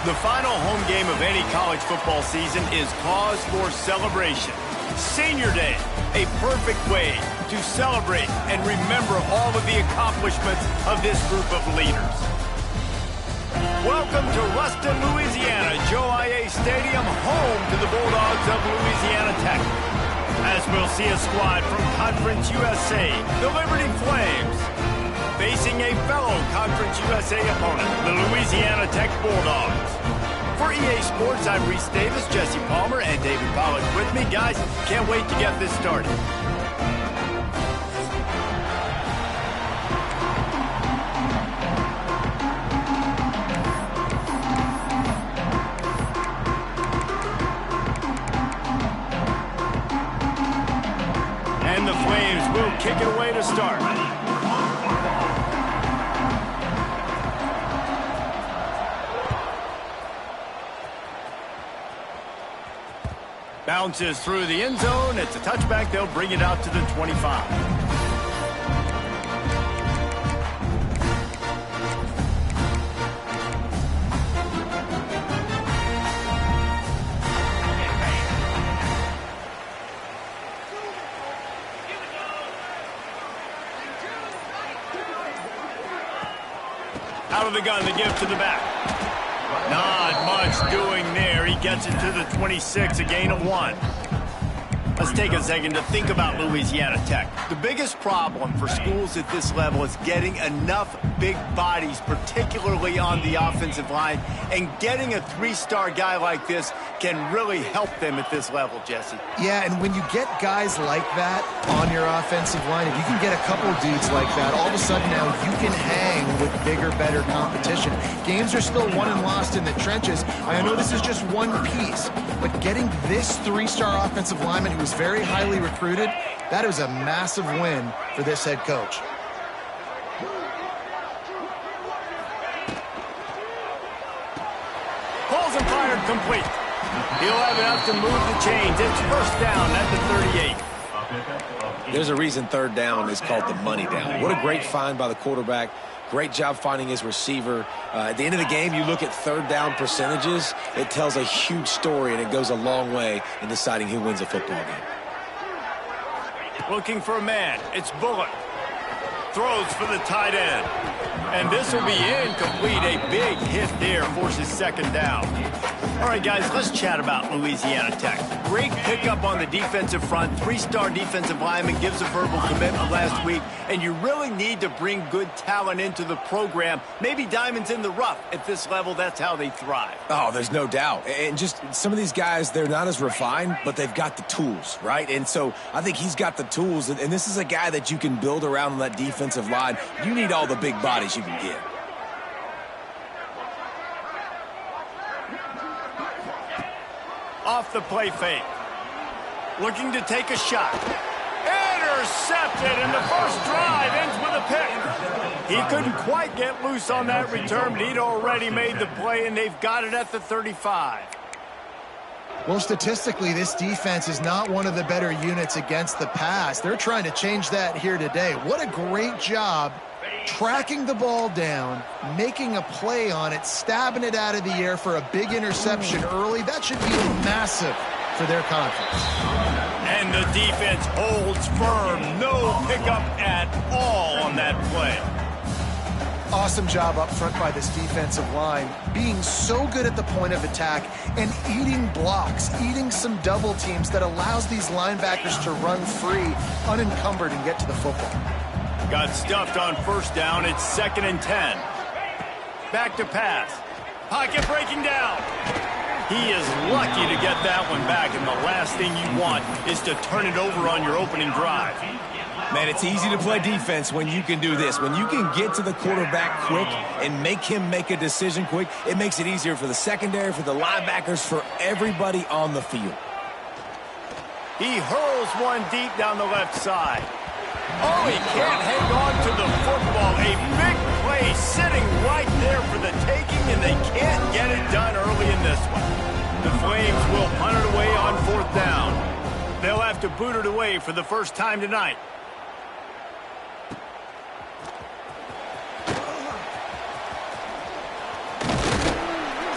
The final home game of any college football season is cause for celebration. Senior Day, a perfect way to celebrate and remember all of the accomplishments of this group of leaders. Welcome to Ruston, Louisiana, Joe I.A. Stadium, home to the Bulldogs of Louisiana Tech. As we'll see a squad from Conference USA, the Liberty Flames, facing a fellow Conference USA opponent, the Louisiana Tech Bulldogs. For EA Sports, I'm Reese Davis, Jesse Palmer, and David Pollack with me. Guys, can't wait to get this started. And the Flames will kick it away to start. Bounces through the end zone. It's a touchback. They'll bring it out to the 25. Out of the gun, the give to the back. Not much doing there. He gets it to the 26, a gain of 1. Let's take a second to think about Louisiana Tech. The biggest problem for schools at this level is getting enough big bodies, particularly on the offensive line, and getting a 3-star guy like this can really help them at this level, Jesse. Yeah, and when you get guys like that on your offensive line, if you can get a couple dudes like that, all of a sudden now you can hang with bigger, better competition. Games are still won and lost in the trenches. I know this is just one piece, but getting this 3-star offensive lineman who was very highly recruited, that was a massive win for this head coach. Balls and fired complete. He'll have enough to move the chains. It's first down at the 38. There's a reason third down is called the money down. What a great find by the quarterback. Great job finding his receiver. At the end of the game, you look at third down percentages. It tells a huge story, and it goes a long way in deciding who wins a football game. Looking for a man. It's Bullock. Throws for the tight end. And this will be incomplete. A big hit there forces second down. All right, guys, let's chat about Louisiana Tech. Great pickup on the defensive front. 3-star defensive lineman gives a verbal commitment last week. And you really need to bring good talent into the program. Maybe diamonds in the rough. At this level, that's how they thrive. Oh, there's no doubt. And just some of these guys, they're not as refined, but they've got the tools, right? And so I think he's got the tools. And this is a guy that you can build around on that defensive line. You need all the big bodies you can get. Off the play fake. Looking to take a shot. Intercepted, and the first drive ends with a pick. He couldn't quite get loose on that return, but he'd already made the play, and they've got it at the 35. Well, statistically, this defense is not one of the better units against the pass. They're trying to change that here today. What a great job tracking the ball down, making a play on it, stabbing it out of the air for a big interception early. That should be massive for their confidence. And the defense holds firm. No pickup at all on that play. Awesome job up front by this defensive line, being so good at the point of attack and eating blocks, eating some double teams that allows these linebackers to run free, unencumbered, and get to the football. Got stuffed on first down. It's 2nd and 10. Back to pass. Pocket breaking down. He is lucky to get that one back, and the last thing you want is to turn it over on your opening drive. Man, it's easy to play defense when you can do this. When you can get to the quarterback quick and make him make a decision quick, it makes it easier for the secondary, for the linebackers, for everybody on the field. He hurls one deep down the left side. Oh, he can't hang on to the football. A big play sitting right there for the taking, and they can't get it done early in this one. The Flames will punt it away on 4th down. They'll have to boot it away for the first time tonight.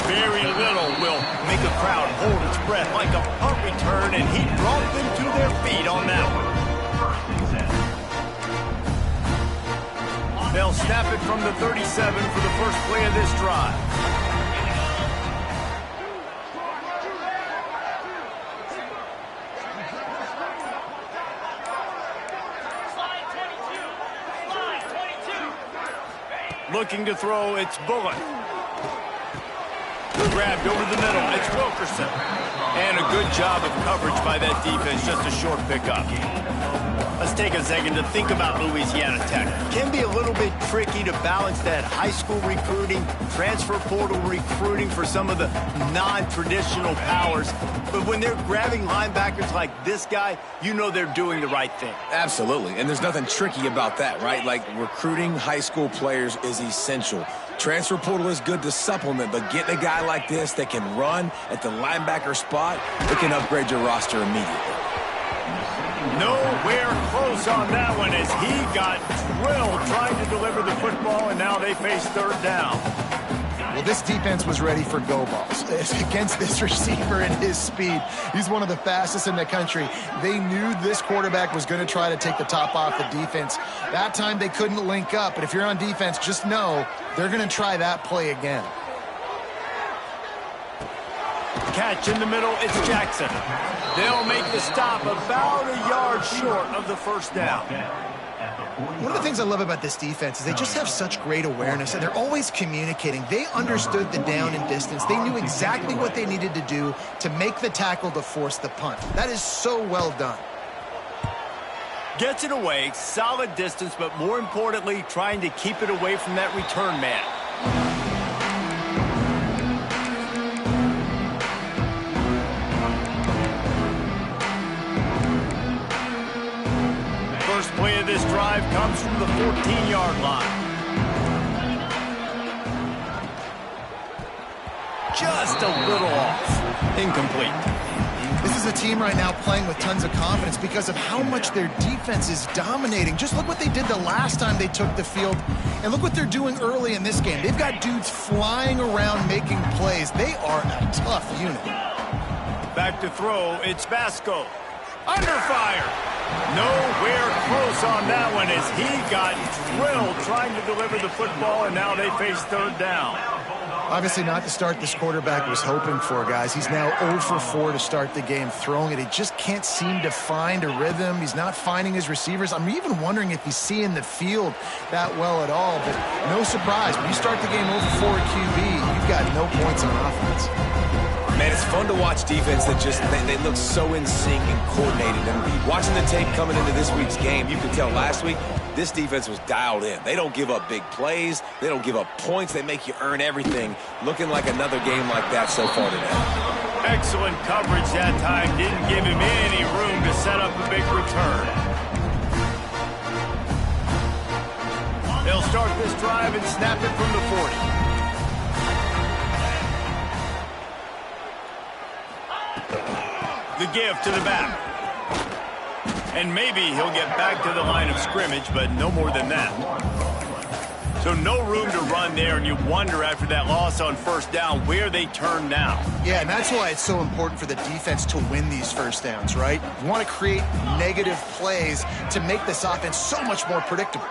Very little will make a crowd hold its breath like a punt return, and he brought them to their feet on that one. They'll snap it from the 37 for the first play of this drive. Looking to throw, it's Bullock. Grabbed over the middle, it's Wilkerson. And a good job of coverage by that defense, just a short pickup. Let's take a second to think about Louisiana Tech. Can be a little bit tricky to balance that high school recruiting, transfer portal recruiting for some of the non-traditional powers. But when they're grabbing linebackers like this guy, you know they're doing the right thing. Absolutely, and there's nothing tricky about that, right? Like, recruiting high school players is essential. Transfer portal is good to supplement, but getting a guy like this that can run at the linebacker spot, it can upgrade your roster immediately. Nowhere close on that one as he got drilled trying to deliver the football, and now they face third down. Well, this defense was ready for go balls against this receiver and his speed. He's one of the fastest in the country. They knew this quarterback was going to try to take the top off the defense. That time they couldn't link up, but if you're on defense, just know they're going to try that play again. Catch in the middle, it's Jackson. They'll make the stop about a yard short of the first down. One of the things I love about this defense is they just have such great awareness, and they're always communicating. They understood the down and distance. They knew exactly what they needed to do to make the tackle to force the punt. That is so well done. Gets it away, solid distance, but more importantly, trying to keep it away from that return man. First play of this drive comes from the 14-yard line. Just a little off. Incomplete. This is a team right now playing with tons of confidence because of how much their defense is dominating. Just look what they did the last time they took the field, and look what they're doing early in this game. They've got dudes flying around making plays. They are a tough unit. Back to throw, it's Basco. Under fire. Nowhere close on that one as he got drilled trying to deliver the football, and now they face third down. Obviously not the start this quarterback was hoping for, guys. He's now 0 for 4 to start the game throwing it. He just can't seem to find a rhythm. He's not finding his receivers. I'm even wondering if he's seeing the field that well at all, but no surprise. When you start the game 0 for 4 at QB, you've got no points on offense. Man, it's fun to watch defense that just, they look so in sync and coordinated. And watching the tape coming into this week's game, you could tell last week, this defense was dialed in. They don't give up big plays. They don't give up points. They make you earn everything. Looking like another game like that so far today. Excellent coverage that time. Didn't give him any room to set up a big return. They'll start this drive and snap it from the 40. The give to the back. And maybe he'll get back to the line of scrimmage, but no more than that. So no room to run there, and you wonder after that loss on first down where they turn now. Yeah, and that's why it's so important for the defense to win these first downs, right? You want to create negative plays to make this offense so much more predictable.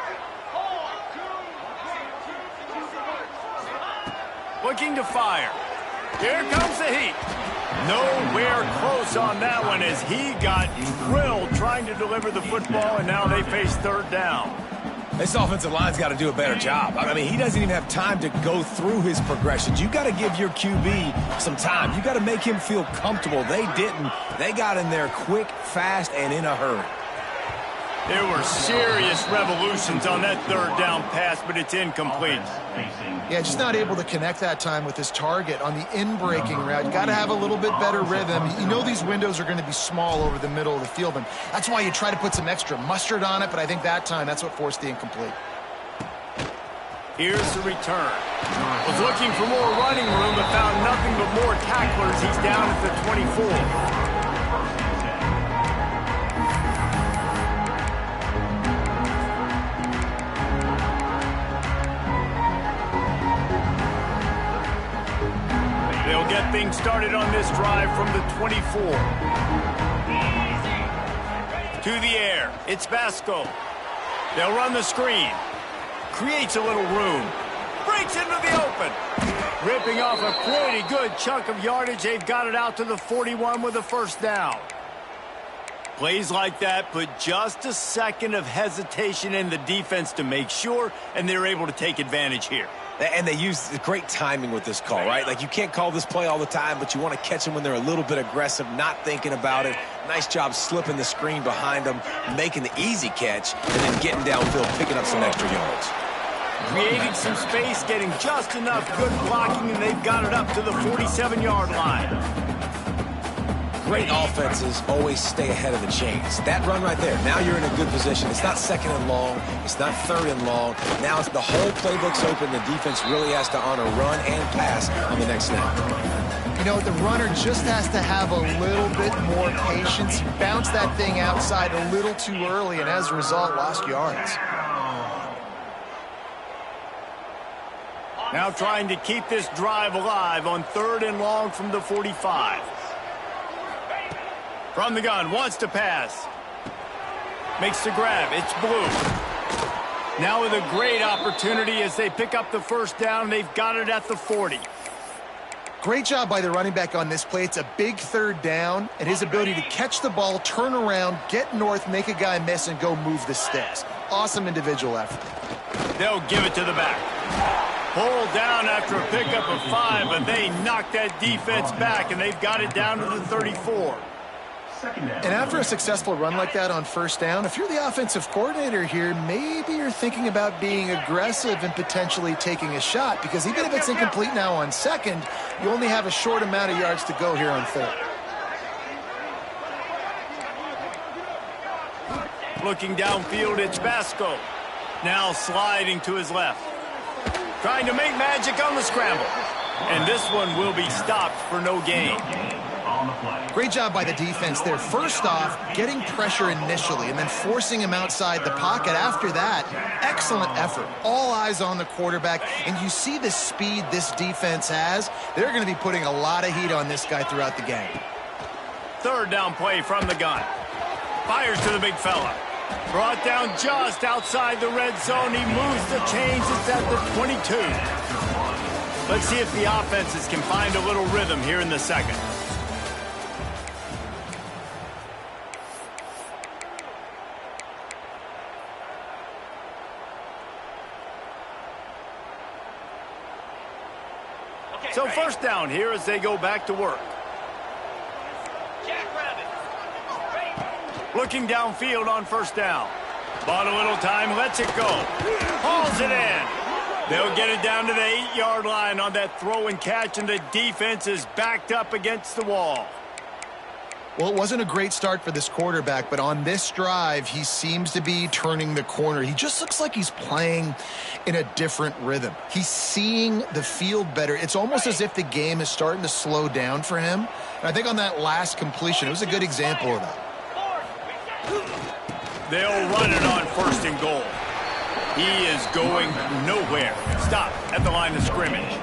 Looking to fire. Here comes the heat. Nowhere close on that one as he got drilled trying to deliver the football, and now they face third down. This offensive line's got to do a better job. I mean, he doesn't even have time to go through his progressions. You got to give your QB some time. You got to make him feel comfortable. They didn't. They got in there quick, fast, and in a hurry. There were serious revolutions on that third down pass, but it's incomplete. Yeah, just not able to connect that time with his target on the in-breaking route. You got to have a little bit better rhythm. You know these windows are going to be small over the middle of the field, and that's why you try to put some extra mustard on it, but I think that time that's what forced the incomplete. Here's the return. Was looking for more running room, but found nothing but more tacklers. He's down at the 24. getting started on this drive from the 24. To the air. It's Vasco. They'll run the screen. Creates a little room. Breaks into the open. Ripping off a pretty good chunk of yardage. They've got it out to the 41 with a first down. Plays like that put just a second of hesitation in the defense to make sure, and they're able to take advantage here. And they use great timing with this call, right? Like, you can't call this play all the time, but you want to catch them when they're a little bit aggressive, not thinking about it. Nice job slipping the screen behind them, making the easy catch, and then getting downfield, picking up some extra yards. Creating some space, getting just enough good blocking, and they've got it up to the 47-yard line. Great offenses always stay ahead of the chains. That run right there, now you're in a good position. It's not second and long. It's not third and long. Now it's the whole playbook's open. The defense really has to honor run and pass on the next snap. You know, the runner just has to have a little bit more patience. Bounce that thing outside a little too early, and as a result, lost yards. Now trying to keep this drive alive on 3rd and long from the 45. From the gun, wants to pass. Makes the grab, it's Blue. Now with a great opportunity as they pick up the first down. They've got it at the 40. Great job by the running back on this play. It's a big 3rd down, and his ability to catch the ball, turn around, get north, make a guy miss, and go move the sticks. Awesome individual effort. They'll give it to the back. Pulled down after a pickup of 5, but they knocked that defense back, and they've got it down to the 34. And after a successful run like that on first down, if you're the offensive coordinator here, maybe you're thinking about being aggressive and potentially taking a shot, because even if it's incomplete now on 2nd, you only have a short amount of yards to go here on 3rd. Looking downfield, it's Vasco. Now sliding to his left. Trying to make magic on the scramble. And this one will be stopped for no gain. Great job by the defense there. First off, getting pressure initially and then forcing him outside the pocket. After that, excellent effort. All eyes on the quarterback, and you see the speed this defense has. They're going to be putting a lot of heat on this guy throughout the game. 3rd down play from the gun. Fires to the big fella. Brought down just outside the red zone. He moves the chains. It's at the 22. Let's see if the offenses can find a little rhythm here in the 2nd. So first down here as they go back to work. Looking downfield on first down. Bought a little time, lets it go. Hauls it in. They'll get it down to the 8-yard line on that throw and catch, and the defense is backed up against the wall. Well, it wasn't a great start for this quarterback, but on this drive, he seems to be turning the corner. He just looks like he's playing in a different rhythm. He's seeing the field better. It's almost as if the game is starting to slow down for him. And I think on that last completion, it was a good example of that. They'll run it on 1st and goal. He is going nowhere. Stop at the line of scrimmage.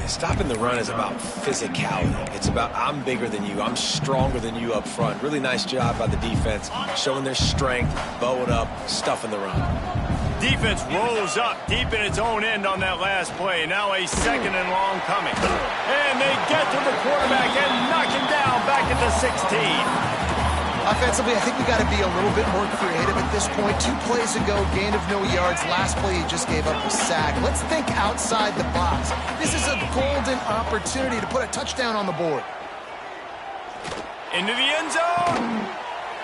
Stopping the run is about physicality. It's about, I'm bigger than you. I'm stronger than you up front. Really nice job by the defense, showing their strength, bow it up, stuffing the run. Defense rolls up deep in its own end on that last play. Now a 2nd and long coming. And they get to the quarterback and knock him down back at the 16. Offensively, I think we got to be a little bit more creative at this point. 2 plays ago, gain of no yards. Last play, he just gave up a sack. Let's think outside the box. This is a golden opportunity to put a touchdown on the board. Into the end zone.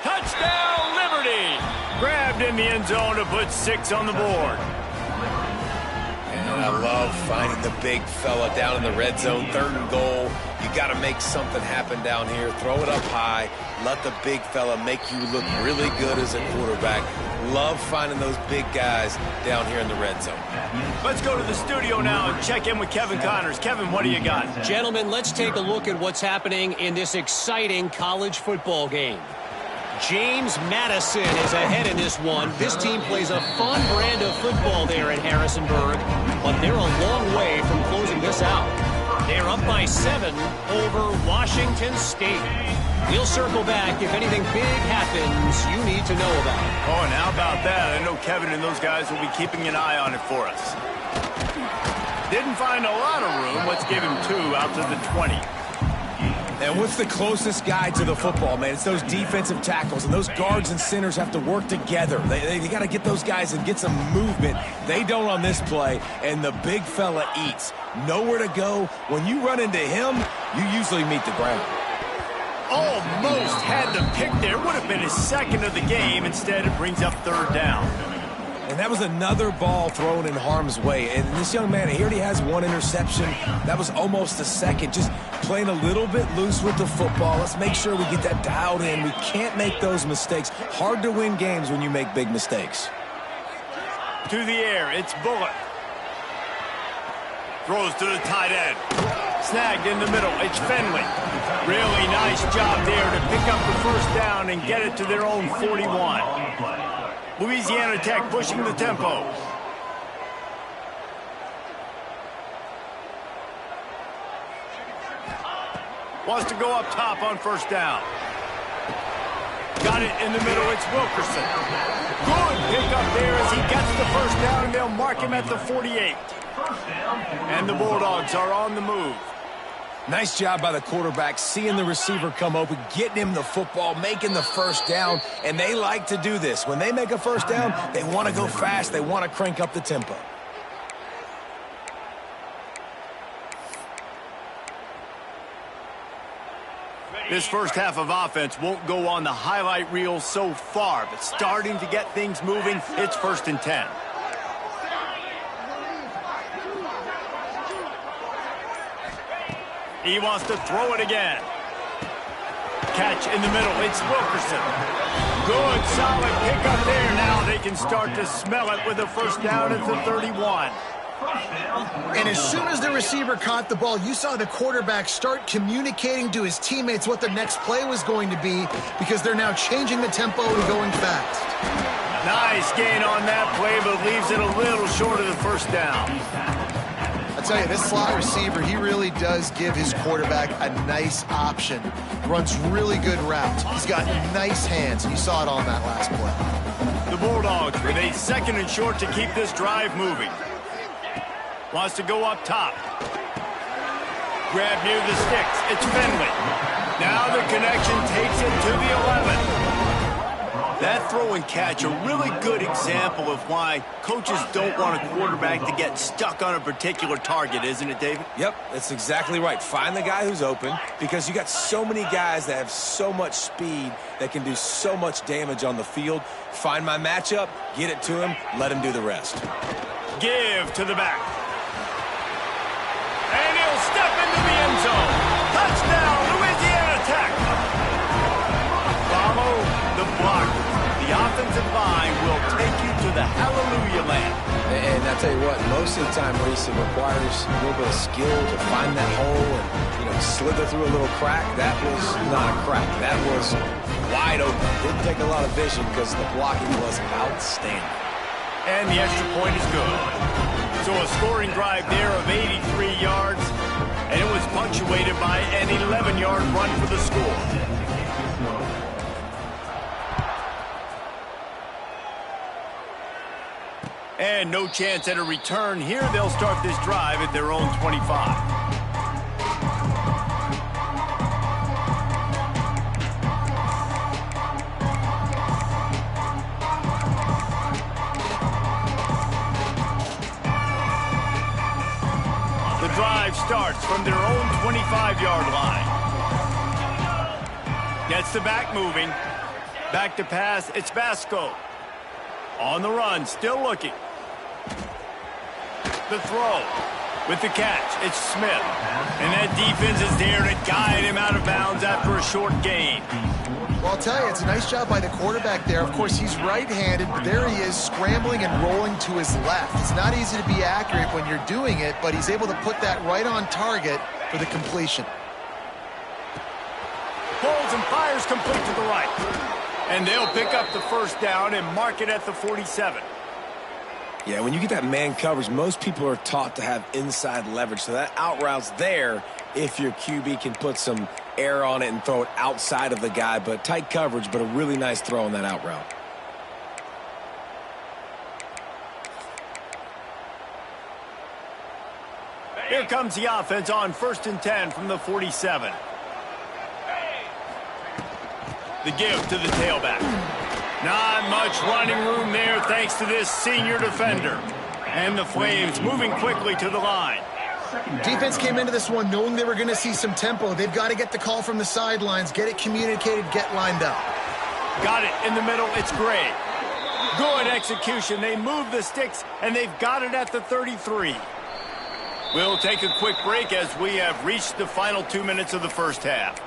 Touchdown, Liberty. Grabbed in the end zone to put 6 on the board. And I love finding the big fella down in the red zone. 3rd and goal. You got to make something happen down here. Throw it up high. Let the big fella make you look really good as a quarterback. Love finding those big guys down here in the red zone. Let's go to the studio now and check in with Kevin Connors. Kevin, what do you got? Gentlemen, let's take a look at what's happening in this exciting college football game. James Madison is ahead in this one. This team plays a fun brand of football there in Harrisonburg, but they're a long way from closing this out. They They're up by 7 over Washington State. We'll circle back if anything big happens you need to know about. Oh, and how about that? I know Kevin and those guys will be keeping an eye on it for us. Didn't find a lot of room. Let's give him 2 out to the 20. And what's the closest guy to the football, man? It's those defensive tackles, and those guards and centers have to work together. They got to get those guys and get some movement. They don't on this play, and the big fella eats. Nowhere to go. When you run into him, you usually meet the ground. Almost had the pick there. Would have been his second of the game. Instead, it brings up 3rd down. And that was another ball thrown in harm's way. And this young man, he already has 1 interception. That was almost a second. Just playing a little bit loose with the football. Let's make sure we get that dialed in. We can't make those mistakes. Hard to win games when you make big mistakes. To the air, it's Bullock. Throws to the tight end. Snagged in the middle, it's Finley. Really nice job there to pick up the 1st down and get it to their own 41. Louisiana Tech pushing the tempo. Wants to go up top on 1st down. Got it in the middle, it's Wilkerson. Good pick up there as he gets the 1st down, and they'll mark him at the 48. And the Bulldogs are on the move. Nice job by the quarterback, seeing the receiver come open, getting him the football, making the 1st down, and they like to do this. When they make a 1st down, they want to go fast. They want to crank up the tempo. This first half of offense won't go on the highlight reel so far, but starting to get things moving, it's 1st and 10. He wants to throw it again. Catch in the middle. It's Wilkerson. Good, solid pickup there. Now they can start to smell it with a 1st down at the 31. And as soon as the receiver caught the ball, you saw the quarterback start communicating to his teammates what the next play was going to be, because they're now changing the tempo and going fast. Nice gain on that play, but leaves it a little short of the 1st down. I'll tell you, this slot receiver, he really does give his quarterback a nice option. Runs really good routes. He's got nice hands, and you saw it on that last play. The Bulldogs with a 2nd and short to keep this drive moving. Wants to go up top. Grab near the sticks. It's Finley. Now the connection takes it to the 11. That throw and catch, a really good example of why coaches don't want a quarterback to get stuck on a particular target, isn't it, David? Yep, that's exactly right. Find the guy who's open, because you got so many guys that have so much speed that can do so much damage on the field. Find my matchup, get it to him, let him do the rest. Give to the back. And he'll step into the end zone. Touchdown, Louisiana Tech. Follow the block. The offensive line will take you to the hallelujah land. And I tell you what, most of the time, Reese, it requires a little bit of skill to find that hole and, slither through a little crack. That was not a crack. That was wide open. Didn't take a lot of vision because the blocking was outstanding. And the extra point is good. So a scoring drive there of 83 yards, and it was punctuated by an 11-yard run for the score. And no chance at a return here. They'll start this drive at their own 25. The drive starts from their own 25-yard line. Gets the back moving. Back to pass, it's Vasco. On the run, still looking. The throw with the catch, it's Smith. And that defense is there to guide him out of bounds after a short gain. Well, I'll tell you, it's a nice job by the quarterback there. Of course, he's right-handed, but there he is scrambling and rolling to his left. It's not easy to be accurate when you're doing it, but he's able to put that right on target for the completion. Pulls and fires complete to the right. And they'll pick up the 1st down and mark it at the 47. Yeah, when you get that man coverage, most people are taught to have inside leverage. So that out route's there if your QB can put some air on it and throw it outside of the guy. But tight coverage, but a really nice throw on that out route. Here comes the offense on 1st and 10 from the 47. The give to the tailback. Not much running room there thanks to this senior defender. And the Flames moving quickly to the line. Defense came into this one knowing they were going to see some tempo. They've got to get the call from the sidelines, get it communicated, get lined up. Got it in the middle. It's Gray. Good execution. They move the sticks, and they've got it at the 33. We'll take a quick break as we have reached the final 2 minutes of the first half.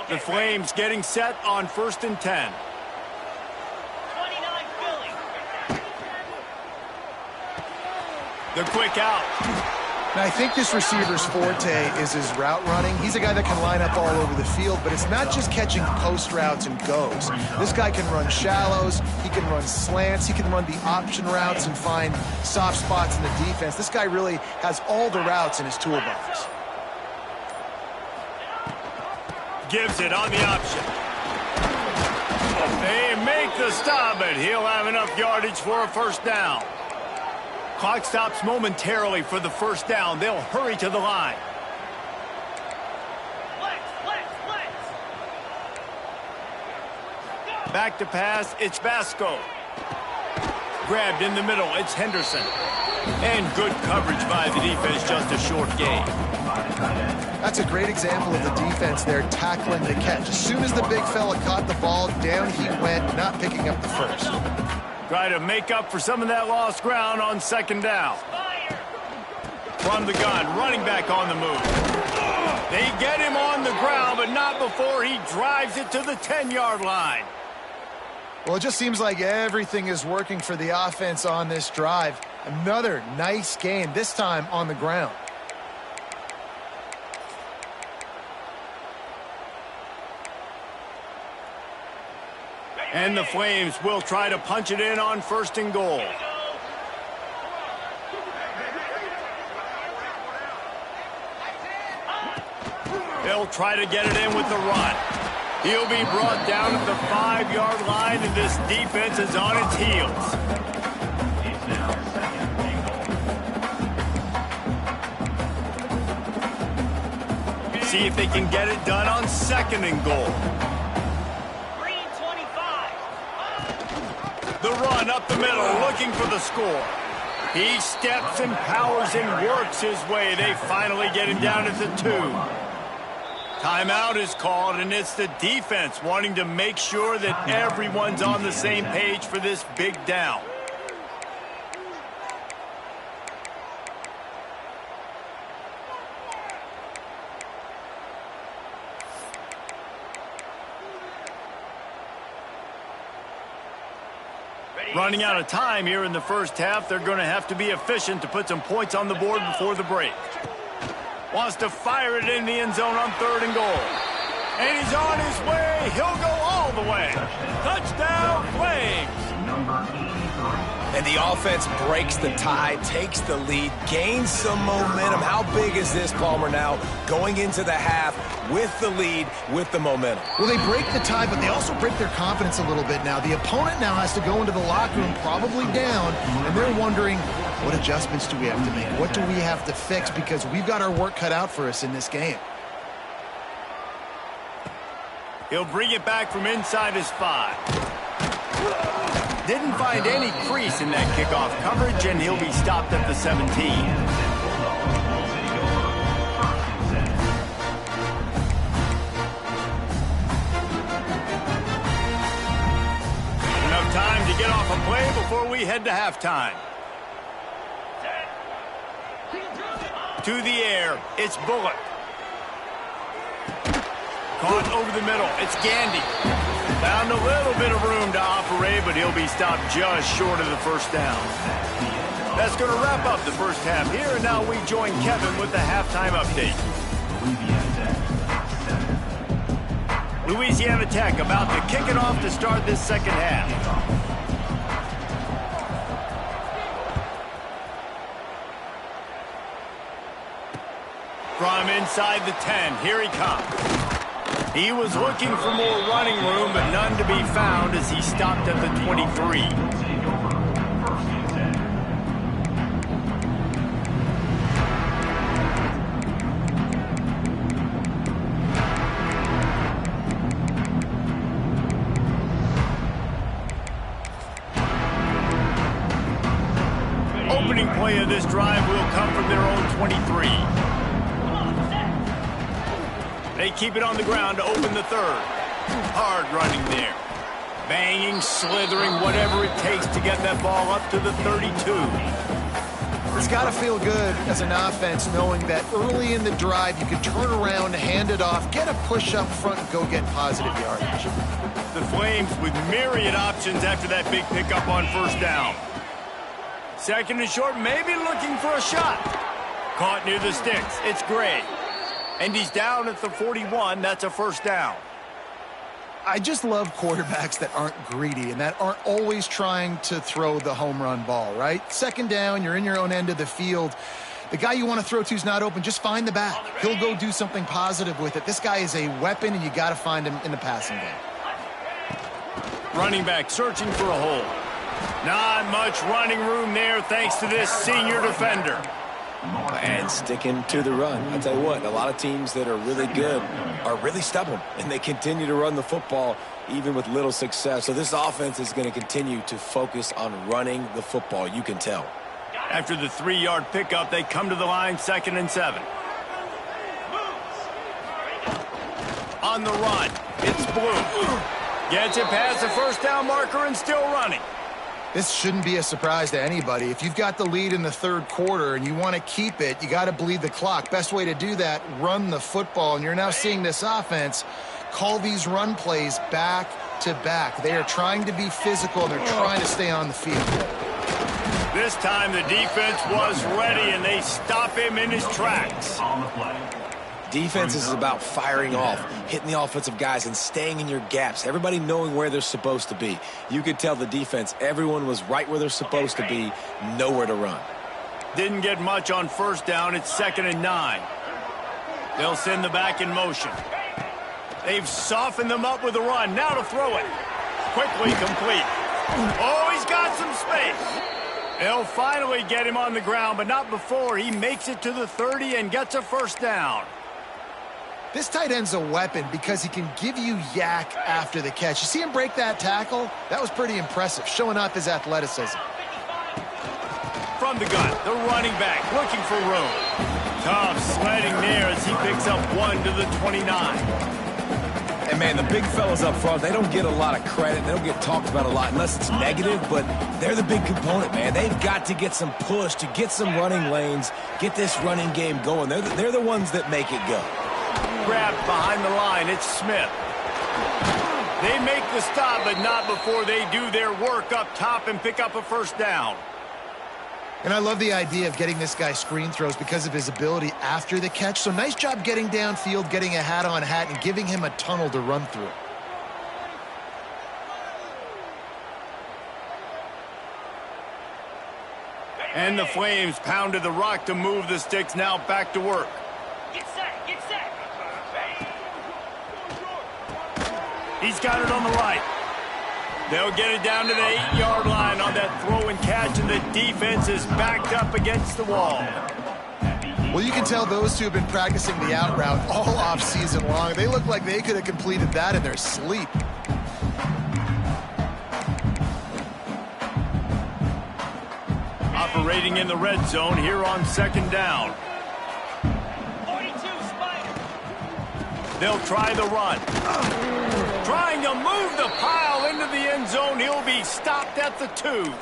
The Flames getting set on 1st and 10. 29 Philly. The quick out. Now, I think this receiver's forte is his route running. He's a guy that can line up all over the field, but it's not just catching post routes and goes. This guy can run shallows, he can run slants, he can run the option routes and find soft spots in the defense. This guy really has all the routes in his toolbox. Gives it on the option. They make the stop, but he'll have enough yardage for a first down. Clock stops momentarily for the first down. They'll hurry to the line. Back to pass, it's Vasco. Grabbed in the middle, it's Henderson. And good coverage by the defense, just a short gain. That's a great example of the defense there tackling the catch. As soon as the big fella caught the ball, down he went, not picking up the first. Try to make up for some of that lost ground on 2nd down. From the gun, running back on the move. They get him on the ground, but not before he drives it to the 10-yard line. Well, it just seems like everything is working for the offense on this drive. Another nice game, this time on the ground. And the Flames will try to punch it in on 1st and goal. They'll try to get it in with the run. He'll be brought down at the 5-yard line, and this defense is on its heels. See if they can get it done on 2nd and goal. The run up the middle, looking for the score. He steps and powers and works his way. They finally get him down at the 2. Timeout is called, and it's the defense wanting to make sure that everyone's on the same page for this big down. Running out of time here in the first half. They're going to have to be efficient to put some points on the board before the break. Wants to fire it in the end zone on 3rd and goal. And he's on his way. He'll go all the way. Touchdown, Flames. And the offense breaks the tie, takes the lead, gains some momentum. How big is this, Palmer, now going into the half with the lead, with the momentum? Well, they break the tie, but they also break their confidence a little bit now. The opponent now has to go into the locker room probably down, and they're wondering, what adjustments do we have to make? What do we have to fix? Because we've got our work cut out for us in this game. He'll bring it back from inside his 5. Didn't find any crease in that kickoff coverage, and he'll be stopped at the 17. Enough time to get off a play before we head to halftime. To the air, it's Bullock. Caught over the middle, it's Gandy. Found a little bit of room to operate, but he'll be stopped just short of the first down. That's going to wrap up the first half here, and now we join Kevin with the halftime update. Louisiana Tech about to kick it off to start this second half. From inside the 10, here he comes. He was looking for more running room, but none to be found as he stopped at the 23. Opening play of this drive will come from their own 23. They keep it on the ground to open the third. Hard running there. Banging, slithering, whatever it takes to get that ball up to the 32. It's got to feel good as an offense knowing that early in the drive you can turn around, hand it off, get a push up front, and go get positive yardage. The Flames with myriad options after that big pickup on first down. Second and short, maybe looking for a shot. Caught near the sticks. It's Gray. And he's down at the 41. That's a first down. I just love quarterbacks that aren't greedy and that aren't always trying to throw the home run ball, right? Second down, you're in your own end of the field. The guy you want to throw to is not open. Just find the back. He'll go do something positive with it. This guy is a weapon, and you got to find him in the passing game. Running back searching for a hole. Not much running room there thanks to this senior defender. And sticking to the run. I'll tell you what, a lot of teams that are really good are really stubborn, and they continue to run the football even with little success. So this offense is going to continue to focus on running the football. You can tell. After the 3-yard pickup, they come to the line, 2nd and 7. On the run, it's Blue. Gets it past the first down marker and still running. This shouldn't be a surprise to anybody. If you've got the lead in the third quarter and you want to keep it, you got to bleed the clock. Best way to do that, run the football. And you're now seeing this offense call these run plays back to back. They are trying to be physical, and they're trying to stay on the field. This time the defense was ready, and they stop him in his tracks. Defense is about firing off, hitting the offensive guys, and staying in your gaps. Everybody knowing where they're supposed to be. You could tell the defense, everyone was right where they're supposed to be, nowhere to run. Didn't get much on first down. It's 2nd and 9. They'll send the back in motion. They've softened them up with a run. Now to throw it. Quickly complete. Oh, he's got some space. They'll finally get him on the ground, but not before he makes it to the 30 and gets a first down. This tight end's a weapon because he can give you yak after the catch. You see him break that tackle? That was pretty impressive, showing off his athleticism. From the gun, the running back looking for room. Tough sledding there as he picks up 1 to the 29. And, man, the big fellas up front, they don't get a lot of credit. They don't get talked about a lot unless it's negative, but they're the big component, man. They've got to get some push, to get some running lanes, get this running game going. They're the ones that make it go. Grabbed behind the line, it's Smith. They make the stop, but not before they do their work up top and pick up a first down. And I love the idea of getting this guy screen throws because of his ability after the catch. So nice job getting downfield, getting a hat-on-hat, and giving him a tunnel to run through. And the Flames pounded the rock to move the sticks, now back to work. Get set, get set. He's got it on the right. They'll get it down to the 8-yard line on that throw and catch, and the defense is backed up against the wall. Well, you can tell those two have been practicing the out route all off season long. They look like they could have completed that in their sleep. Operating in the red zone here on 2nd down. 42 Spider. They'll try the run. Trying to move the pile into the end zone. He'll be stopped at the 2.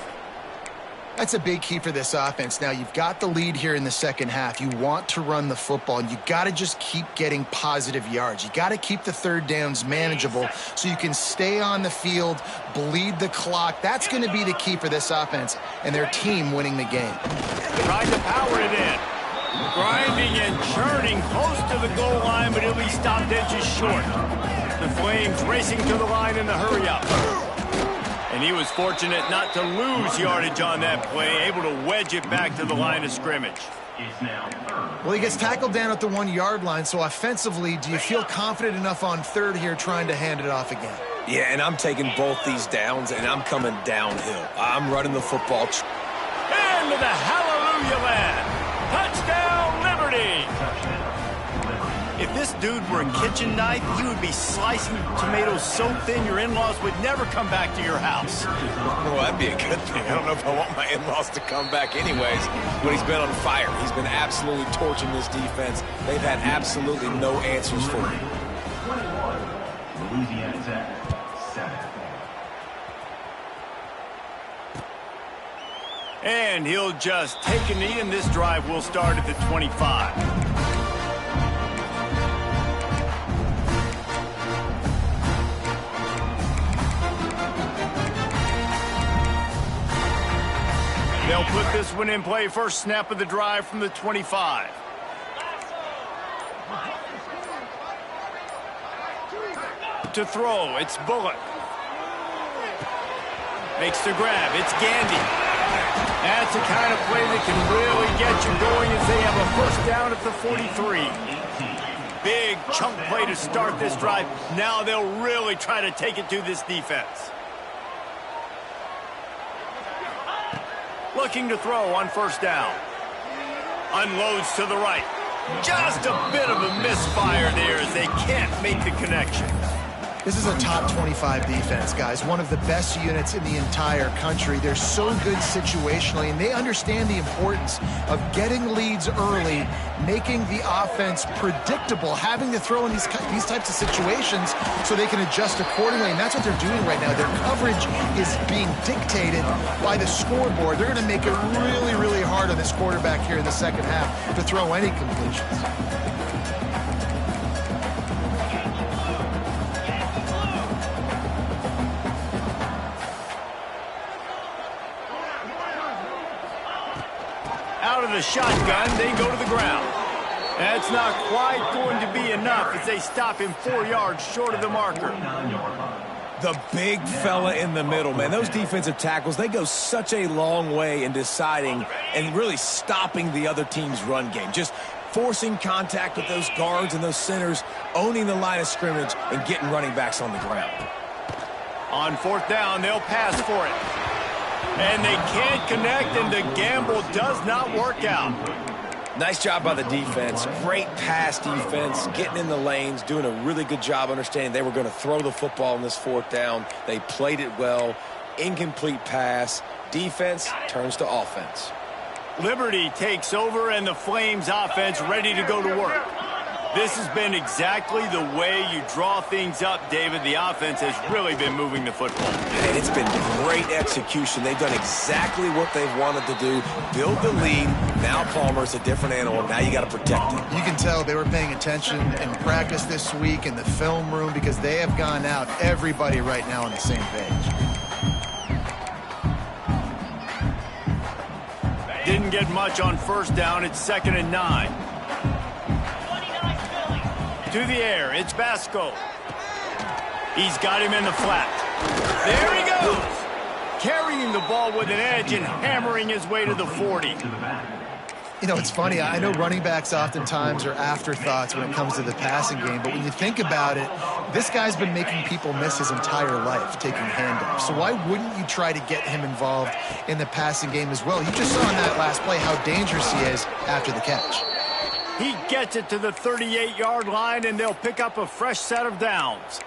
That's a big key for this offense. Now, you've got the lead here in the second half. You want to run the football, and you got to just keep getting positive yards. You got to keep the third downs manageable so you can stay on the field, bleed the clock. That's going to be the key for this offense and their team winning the game. Trying to power it in. Grinding and churning close to the goal line, but he'll be stopped inches short. The Flames racing to the line in the hurry-up. And he was fortunate not to lose yardage on that play, able to wedge it back to the line of scrimmage. Well, he gets tackled down at the 1-yard line, so offensively, do you feel confident enough on third here trying to hand it off again? Yeah, and I'm taking both these downs, and I'm coming downhill. I'm running the football. Into the hallelujah land. Touchdown, Liberty. If this dude were a kitchen knife, he would be slicing tomatoes so thin your in-laws would never come back to your house. Well, that'd be a good thing. I don't know if I want my in-laws to come back anyways, but he's been on fire. He's been absolutely torching this defense. They've had absolutely no answers for him. 21, Louisiana Tech, 7. And he'll just take a knee, and this drive will start at the 25. They'll put this one in play. First snap of the drive from the 25. To throw, it's Bullock. Makes the grab, it's Gandy. That's the kind of play that can really get you going as they have a first down at the 43. Big chunk play to start this drive. Now they'll really try to take it to this defense. Looking to throw on first down. Unloads to the right. Just a bit of a misfire there as they can't make the connection. This is a top 25 defense, guys. One of the best units in the entire country. They're so good situationally, and they understand the importance of getting leads early, making the offense predictable, having to throw in these types of situations so they can adjust accordingly, and that's what they're doing right now. Their coverage is being dictated by the scoreboard. They're going to make it really, really hard on this quarterback here in the second half to throw any completions. Out of the shotgun, they go to the ground. That's not quite going to be enough as they stop him 4 yards short of the marker. The big fella in the middle, man. Those defensive tackles, they go such a long way in deciding and really stopping the other team's run game. Just forcing contact with those guards and those centers, owning the line of scrimmage, and getting running backs on the ground. On fourth down, they'll pass for it. And they can't connect, and the gamble does not work out. Nice job by the defense. Great pass defense, getting in the lanes, doing a really good job understanding they were going to throw the football on this fourth down. They played it well. Incomplete pass. Defense turns to offense. Liberty takes over, and the Flames offense ready to go to work. This has been exactly the way you draw things up, David. The offense has really been moving the football. And it's been great execution. They've done exactly what they've wanted to do. Build the lead. Now Palmer's a different animal. Now you got to protect him. You can tell they were paying attention in practice this week in the film room because they have gone out, everybody right now on the same page. Didn't get much on first down. It's 2nd and 9. To the air, it's Basco. He's got him in the flat. There he goes. Carrying the ball with an edge and hammering his way to the 40. You know, it's funny. I know running backs oftentimes are afterthoughts when it comes to the passing game, but when you think about it, this guy's been making people miss his entire life taking handoffs. So why wouldn't you try to get him involved in the passing game as well? You just saw in that last play how dangerous he is after the catch. He gets it to the 38-yard line, and they'll pick up a fresh set of downs.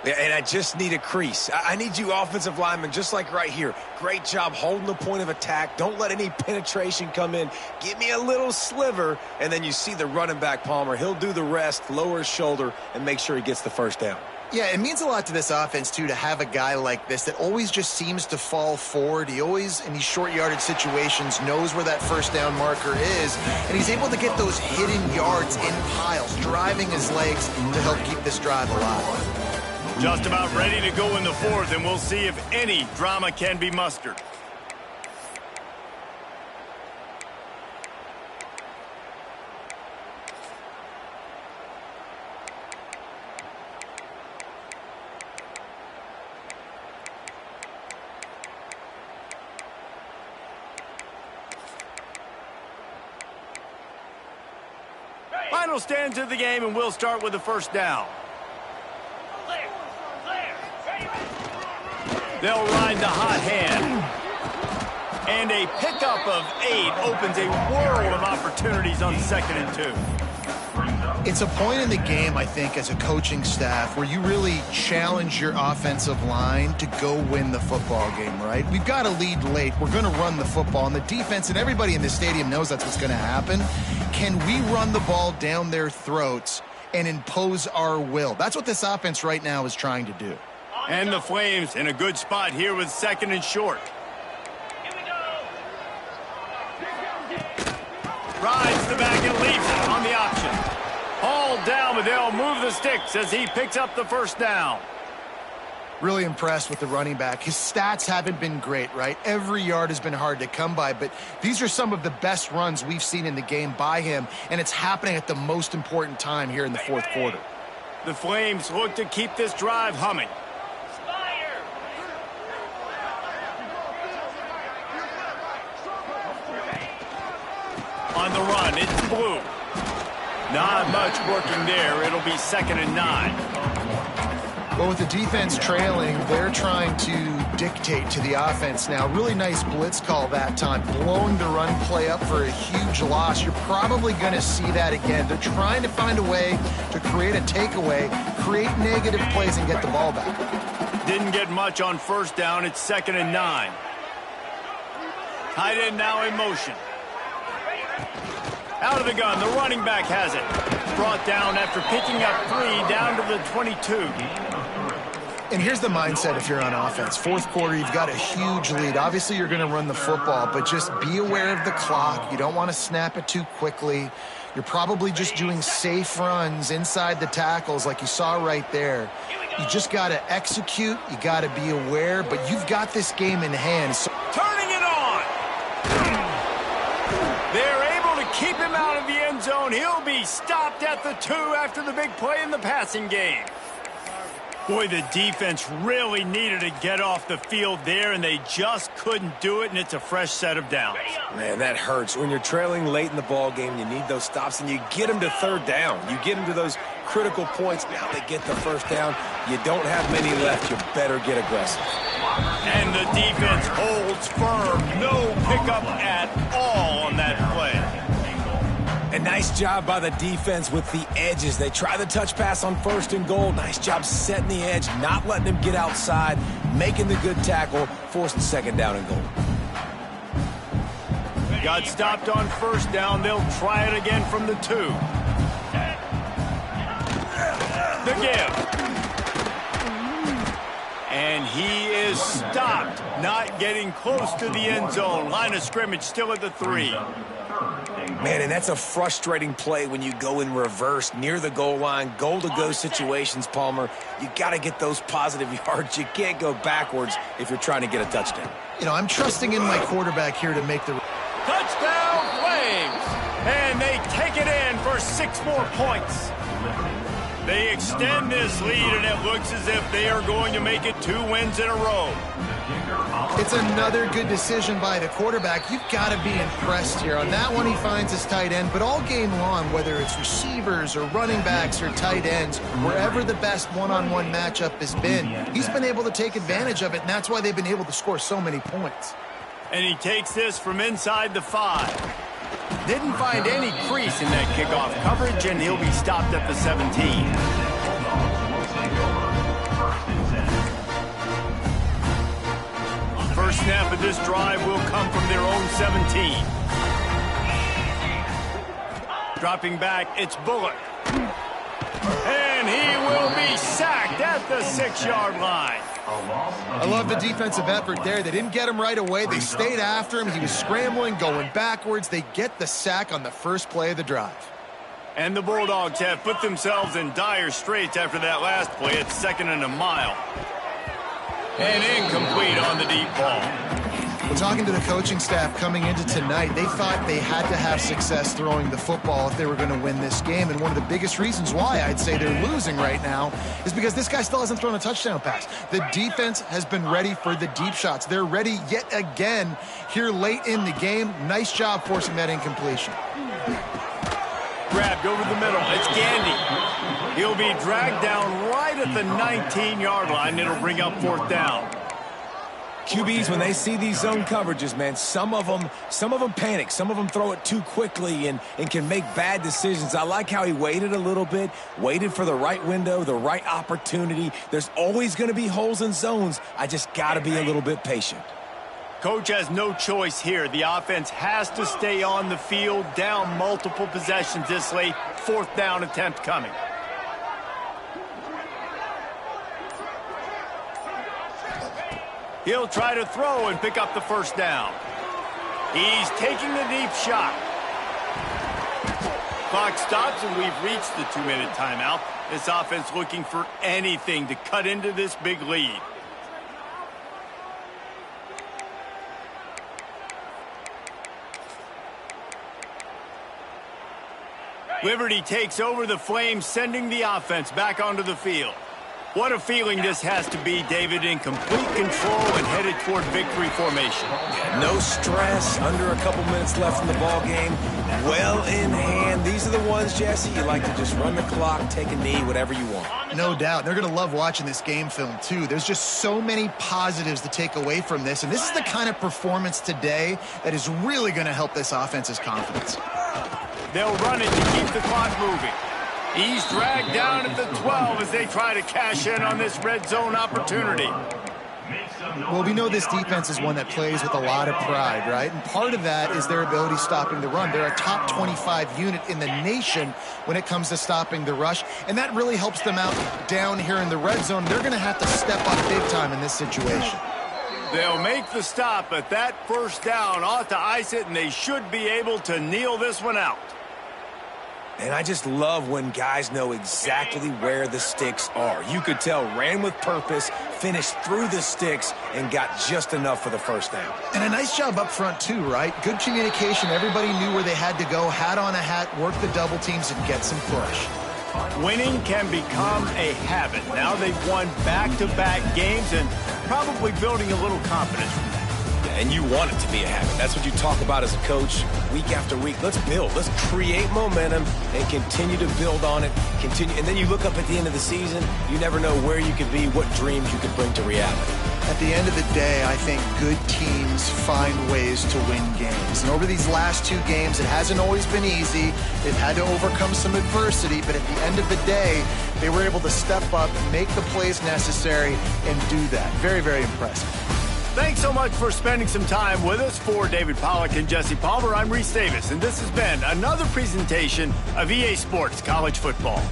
Yeah, and I just need a crease. I need you offensive linemen, just like right here. Great job holding the point of attack. Don't let any penetration come in. Give me a little sliver, and then you see the running back, Palmer. He'll do the rest, lower his shoulder, and make sure he gets the first down. Yeah, it means a lot to this offense, too, to have a guy like this that always just seems to fall forward. He always, in these short yardage situations, knows where that first down marker is, and he's able to get those hidden yards in piles, driving his legs to help keep this drive alive. Just about ready to go in the fourth, and we'll see if any drama can be mustered. final stanza of the game, and we'll start with the first down. Clear. Clear. Ready, ready. They'll ride the hot hand. And a pickup of 8 opens a world of opportunities on 2nd and 2. It's a point in the game, I think, as a coaching staff where you really challenge your offensive line to go win the football game, right? We've got to lead late. We're going to run the football. And the defense and everybody in the stadium knows that's what's going to happen. Can we run the ball down their throats and impose our will? That's what this offense right now is trying to do. And the Flames in a good spot here with 2nd and short. Here we go. Rides the back and leaves it on the option. Hauled down, but they'll move the sticks as he picks up the first down. Really impressed with the running back. His stats haven't been great, right? Every yard has been hard to come by, but these are some of the best runs we've seen in the game by him, and it's happening at the most important time here in the fourth quarter. The Flames look to keep this drive humming. Spire. On the run, it's Blue. Not much working there. It'll be 2nd and 9. Well, with the defense trailing, they're trying to dictate to the offense now. Really nice blitz call that time, blowing the run play up for a huge loss. You're probably going to see that again. They're trying to find a way to create a takeaway, create negative plays, and get the ball back. Didn't get much on first down. It's 2nd and 9. Tight end now in motion. Out of the gun, the running back has it. Brought down after picking up 3 down to the 22. And here's the mindset if you're on offense. Fourth quarter, you've got a huge lead. Obviously, you're going to run the football, but just be aware of the clock. You don't want to snap it too quickly. You're probably just doing safe runs inside the tackles like you saw right there. You just got to execute. You got to be aware, but you've got this game in hand. So Turning it on! They're able to keep him out of the end zone. He'll be stopped at the 2 after the big play in the passing game. Boy, the defense really needed to get off the field there, and they just couldn't do it, and it's a fresh set of downs. Man, that hurts. When you're trailing late in the ball game, you need those stops, and you get them to 3rd down. You get them to those critical points. Now they get the first down. You don't have many left. You better get aggressive. And the defense holds firm. No pickup at all on that play. A nice job by the defense with the edges. They try the touch pass on 1st and goal. Nice job setting the edge, not letting him get outside, making the good tackle, forcing 2nd down and goal. Got stopped on first down. They'll try it again from the 2. The give. And he is stopped, not getting close to the end zone. Line of scrimmage still at the 3. Man, and that's a frustrating play when you go in reverse near the goal line, goal-to-go situations, Palmer. You got to get those positive yards. You can't go backwards if you're trying to get a touchdown. You know, I'm trusting in my quarterback here to make the... Touchdown, Flames! And they take it in for 6 more points. They extend this lead, and it looks as if they are going to make it 2 wins in a row. It's another good decision by the quarterback. You've got to be impressed here. On that one, he finds his tight end, but all game long, whether it's receivers or running backs or tight ends, wherever the best one-on-one matchup has been, he's been able to take advantage of it, and that's why they've been able to score so many points. And he takes this from inside the 5. Didn't find any crease in that kickoff coverage, and he'll be stopped at the 17. First snap of this drive will come from their own 17. Dropping back, it's Bullock. And he will be sacked at the 6-yard line. I love the defensive effort there. They didn't get him right away. They stayed after him. He was scrambling, going backwards. They get the sack on the first play of the drive. And the Bulldogs have put themselves in dire straits after that last play. It's 2nd and a mile. And incomplete on the deep ball. Well, talking to the coaching staff coming into tonight, they thought they had to have success throwing the football if they were going to win this game. And one of the biggest reasons why I'd say they're losing right now is because this guy still hasn't thrown a touchdown pass. The defense has been ready for the deep shots. They're ready yet again here late in the game. Nice job forcing that incompletion. Grabbed over the middle. It's Gandy. He'll be dragged down right at the 19-yard line. It'll bring up 4th down. QBs, when they see these zone coverages, man, some of them panic. Some of them throw it too quickly and can make bad decisions. I like how he waited a little bit, waited for the right window, the right opportunity. There's always going to be holes in zones. I just got to be a little bit patient. Coach has no choice here. The offense has to stay on the field, down multiple possessions this late. 4th down attempt coming. He'll try to throw and pick up the 1st down. He's taking the deep shot. Clock stops, and we've reached the 2-minute timeout. This offense looking for anything to cut into this big lead. Liberty takes over the Flames, sending the offense back onto the field. What a feeling this has to be, David, in complete control and headed toward victory formation. Yeah, no stress, under a couple minutes left in the ball game, well in hand. These are the ones, Jesse, you like to just run the clock, take a knee, whatever you want. No doubt. They're going to love watching this game film, too. There's just so many positives to take away from this, and this is the kind of performance today that is really going to help this offense's confidence. They'll run it to keep the clock moving. He's dragged down at the 12 as they try to cash in on this red zone opportunity. Well, we know this defense is one that plays with a lot of pride, right? And part of that is their ability stopping the run. They're a top 25 unit in the nation when it comes to stopping the rush, and that really helps them out down here in the red zone. They're going to have to step up big time in this situation. They'll make the stop, but that 1st down ought to ice it, and they should be able to kneel this one out. And I just love when guys know exactly where the sticks are. You could tell, ran with purpose, finished through the sticks, and got just enough for the 1st down. And a nice job up front, too, right? Good communication. Everybody knew where they had to go, hat on a hat, work the double teams, and get some push. Winning can become a habit. Now they've won back-to-back games and probably building a little confidence from that. And you want it to be a habit. That's what you talk about as a coach week after week. Let's build. Let's create momentum and continue to build on it. And then you look up at the end of the season, you never know where you could be, what dreams you could bring to reality. At the end of the day, I think good teams find ways to win games. And over these last 2 games, it hasn't always been easy. They've had to overcome some adversity, but at the end of the day, they were able to step up, make the plays necessary, and do that. Very, very impressive. Thanks so much for spending some time with us. For David Pollack and Jesse Palmer, I'm Reese Davis, and this has been another presentation of EA Sports College Football.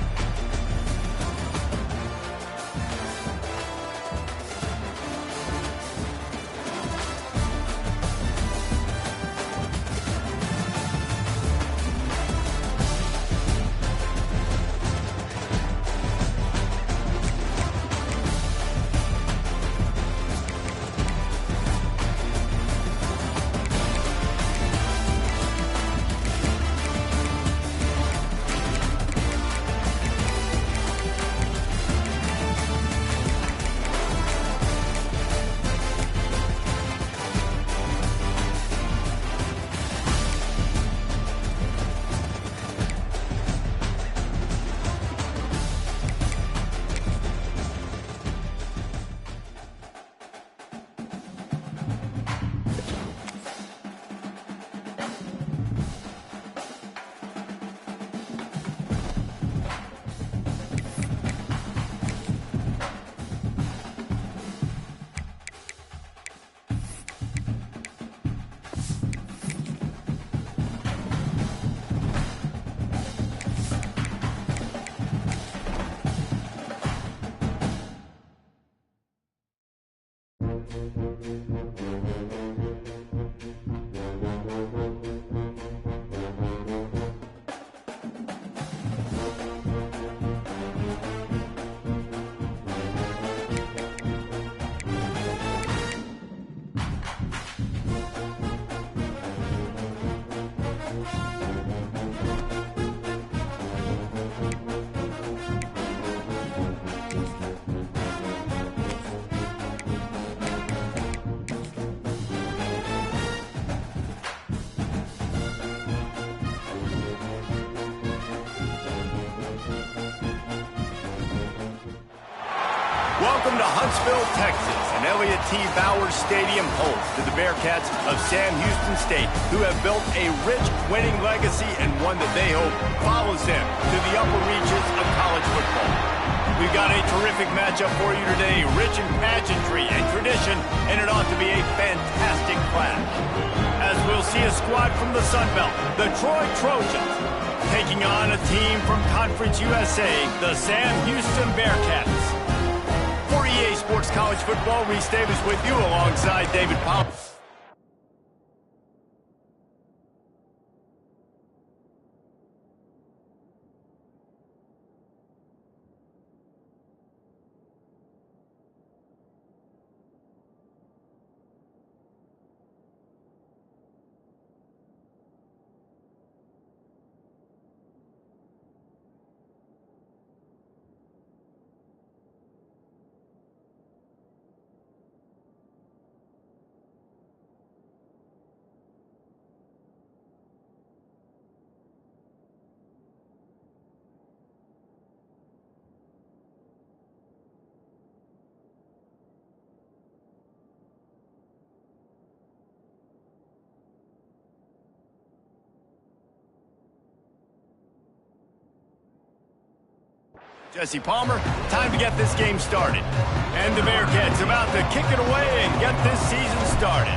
Welcome to Huntsville, Texas, and Elliott T. Bowers Stadium host to the Bearcats of Sam Houston State, who have built a rich winning legacy and one that they hope follows them to the upper reaches of college football. We've got a terrific matchup for you today, rich in pageantry and tradition, and it ought to be a fantastic clash. As we'll see a squad from the Sun Belt, the Troy Trojans, taking on a team from Conference USA, the Sam Houston Bearcats. For EA Sports College Football, Reese Davis with you alongside David Powell. Jesse Palmer, time to get this game started. And the Bearcats about to kick it away and get this season started.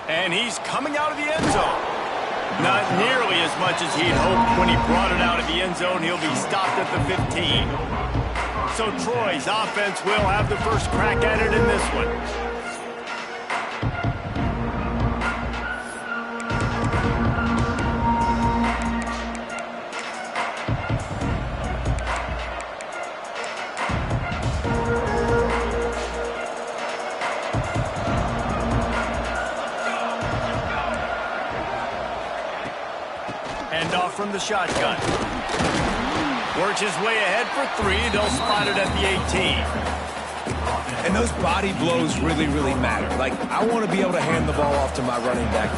And he's coming out of the end zone. Not nearly as much as he'd hoped when he brought it out of the end zone. He'll be stopped at the 15. So Troy's offense will have the first crack at it in this one. From the shotgun. Works his way ahead for 3. They'll spot it at the 18. And those body blows really, really matter. Like, I want to be able to hand the ball off to my running back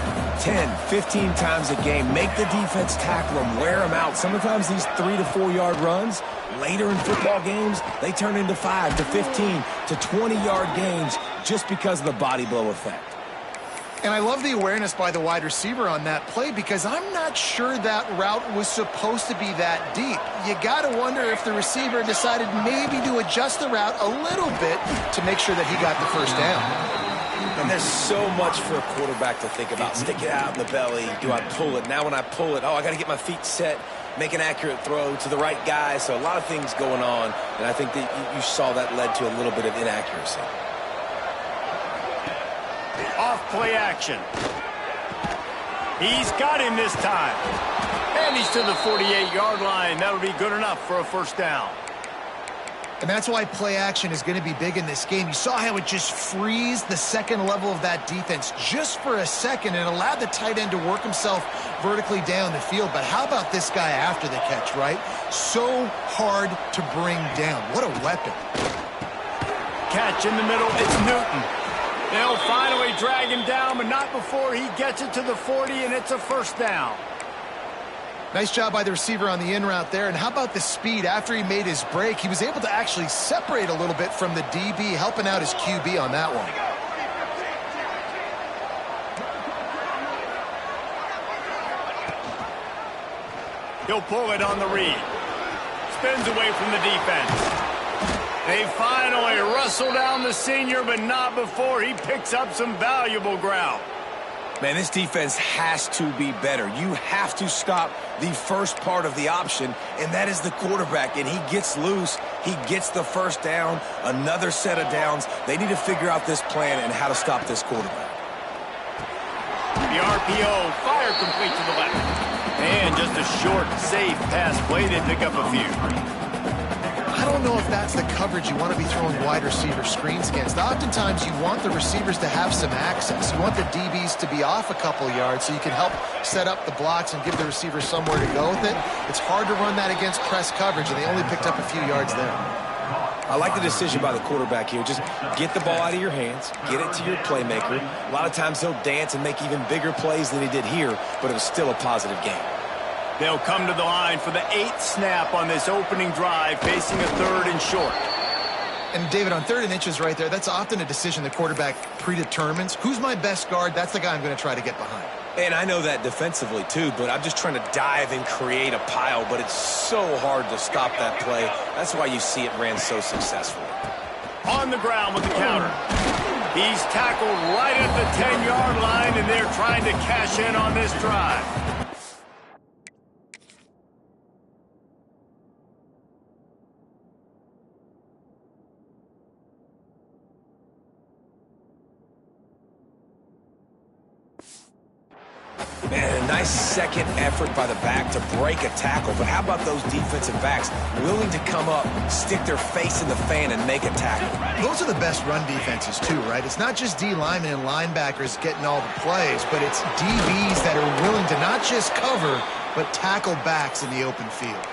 10, 15 times a game. Make the defense tackle them, wear them out. Sometimes these 3 to 4 yard runs, later in football games, they turn into 5 to 15 to 20 yard gains just because of the body blow effect. And I love the awareness by the wide receiver on that play because I'm not sure that route was supposed to be that deep. You got to wonder if the receiver decided maybe to adjust the route a little bit to make sure that he got the first down. And there's so much for a quarterback to think about. Stick it out in the belly. Do I pull it? Now when I pull it, I got to get my feet set, make an accurate throw to the right guy. So a lot of things going on, and I think that you saw that led to a little bit of inaccuracy. Off play action. He's got him this time. And he's to the 48-yard line. That'll be good enough for a first down. And that's why play action is going to be big in this game. You saw how it just frees the second level of that defense just for a second and allowed the tight end to work himself vertically down the field. But how about this guy after the catch, right? So hard to bring down. What a weapon. Catch in the middle. It's Newton. They'll finally drag him down, but not before he gets it to the 40, and it's a first down. Nice job by the receiver on the in route there. And how about the speed? After he made his break, he was able to actually separate a little bit from the DB, helping out his QB on that one. He'll pull it on the read. Spins away from the defense. They finally wrestle down the senior, but not before he picks up some valuable ground. Man, this defense has to be better. You have to stop the first part of the option, and that is the quarterback. And he gets loose. He gets the first down, another set of downs. They need to figure out this plan and how to stop this quarterback. The RPO fired complete to the left. And just a short, safe pass play. They pick up a few. I don't know if that's the coverage you want to be throwing wide receiver screens against. Oftentimes, you want the receivers to have some access. You want the DBs to be off a couple yards so you can help set up the blocks and give the receiver somewhere to go with it. It's hard to run that against press coverage, and they only picked up a few yards there. I like the decision by the quarterback here. Just get the ball out of your hands, get it to your playmaker. A lot of times he'll dance and make even bigger plays than he did here, but it was still a positive game. They'll come to the line for the 8th snap on this opening drive, facing a 3rd and short. And David, on 3rd and inches right there, that's often a decision the quarterback predetermines. Who's my best guard? That's the guy I'm going to try to get behind. And I know that defensively too, but I'm just trying to dive and create a pile, but it's so hard to stop that play. That's why you see it ran so successfully. On the ground with the counter. He's tackled right at the 10-yard line, and they're trying to cash in on this drive. Man, a nice second effort by the back to break a tackle. But how about those defensive backs willing to come up, stick their face in the fan, and make a tackle? Those are the best run defenses, too, right? It's not just D linemen and linebackers getting all the plays, but it's DBs that are willing to not just cover, but tackle backs in the open field.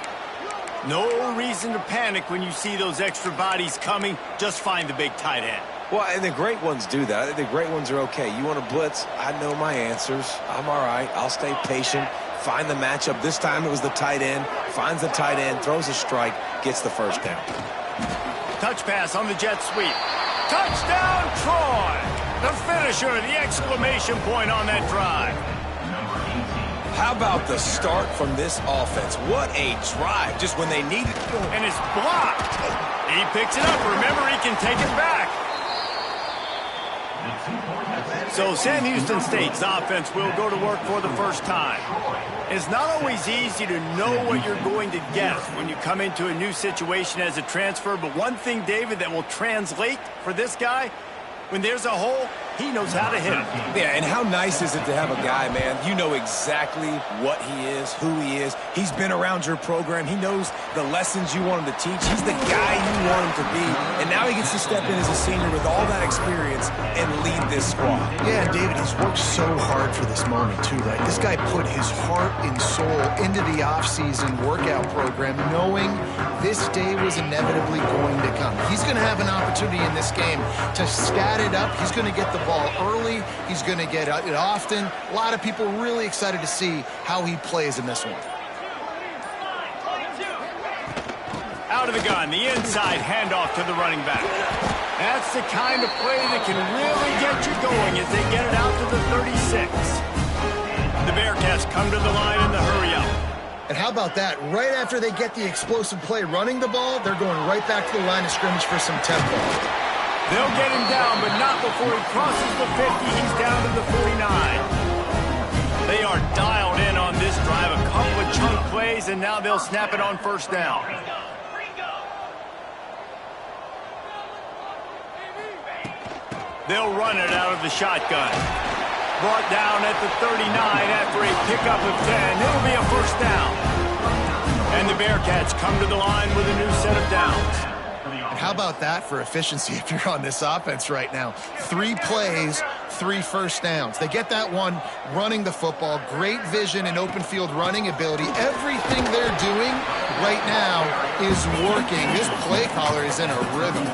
No reason to panic when you see those extra bodies coming. Just find the big tight end. Well, and the great ones do that. I think the great ones are okay. You want to blitz? I know my answers. I'm all right. I'll stay patient. Find the matchup. This time it was the tight end. Finds the tight end, throws a strike, gets the first down. Touch pass on the jet sweep. Touchdown, Troy! The finisher, the exclamation point on that drive. How about the start from this offense? What a drive, just when they need it. And it's blocked. He picks it up. Remember, he can take it back. So Sam Houston State's offense will go to work for the first time. It's not always easy to know what you're going to get when you come into a new situation as a transfer, but one thing, David, that will translate for this guy, when there's a hole, he knows how to hit it. Yeah, and how nice is it to have a guy, man, you know exactly what he is, who he is. He's been around your program. He knows the lessons you want him to teach. He's the guy you want him to be. And now he gets to step in as a senior with all that experience and lead this squad. Yeah, and David, he's worked so hard for this moment, too, right? This guy put his heart and soul into the offseason workout program, knowing this day was inevitably going to come. He's going to have an opportunity in this game to stat it up. He's going to get the ball early. He's going to get it often. A lot of people really excited to see how he plays in this one. Out of the gun, the inside handoff to the running back. That's the kind of play that can really get you going as they get it out to the 36. The Bearcats come to the line in the hurry-up. And how about that? Right after they get the explosive play running the ball, they're going right back to the line of scrimmage for some tempo. They'll get him down, but not before he crosses the 50. He's down to the 49. They are dialed in on this drive. A couple of chunk plays, and now they'll snap it on first down. They'll run it out of the shotgun. Brought down at the 39 after a pickup of 10. It'll be a first down. And the Bearcats come to the line with a new set of downs. And how about that for efficiency if you're on this offense right now? 3 plays, 3 first downs. They get that one running the football. Great vision and open field running ability. Everything they're doing right now is working. This play caller is in a rhythm.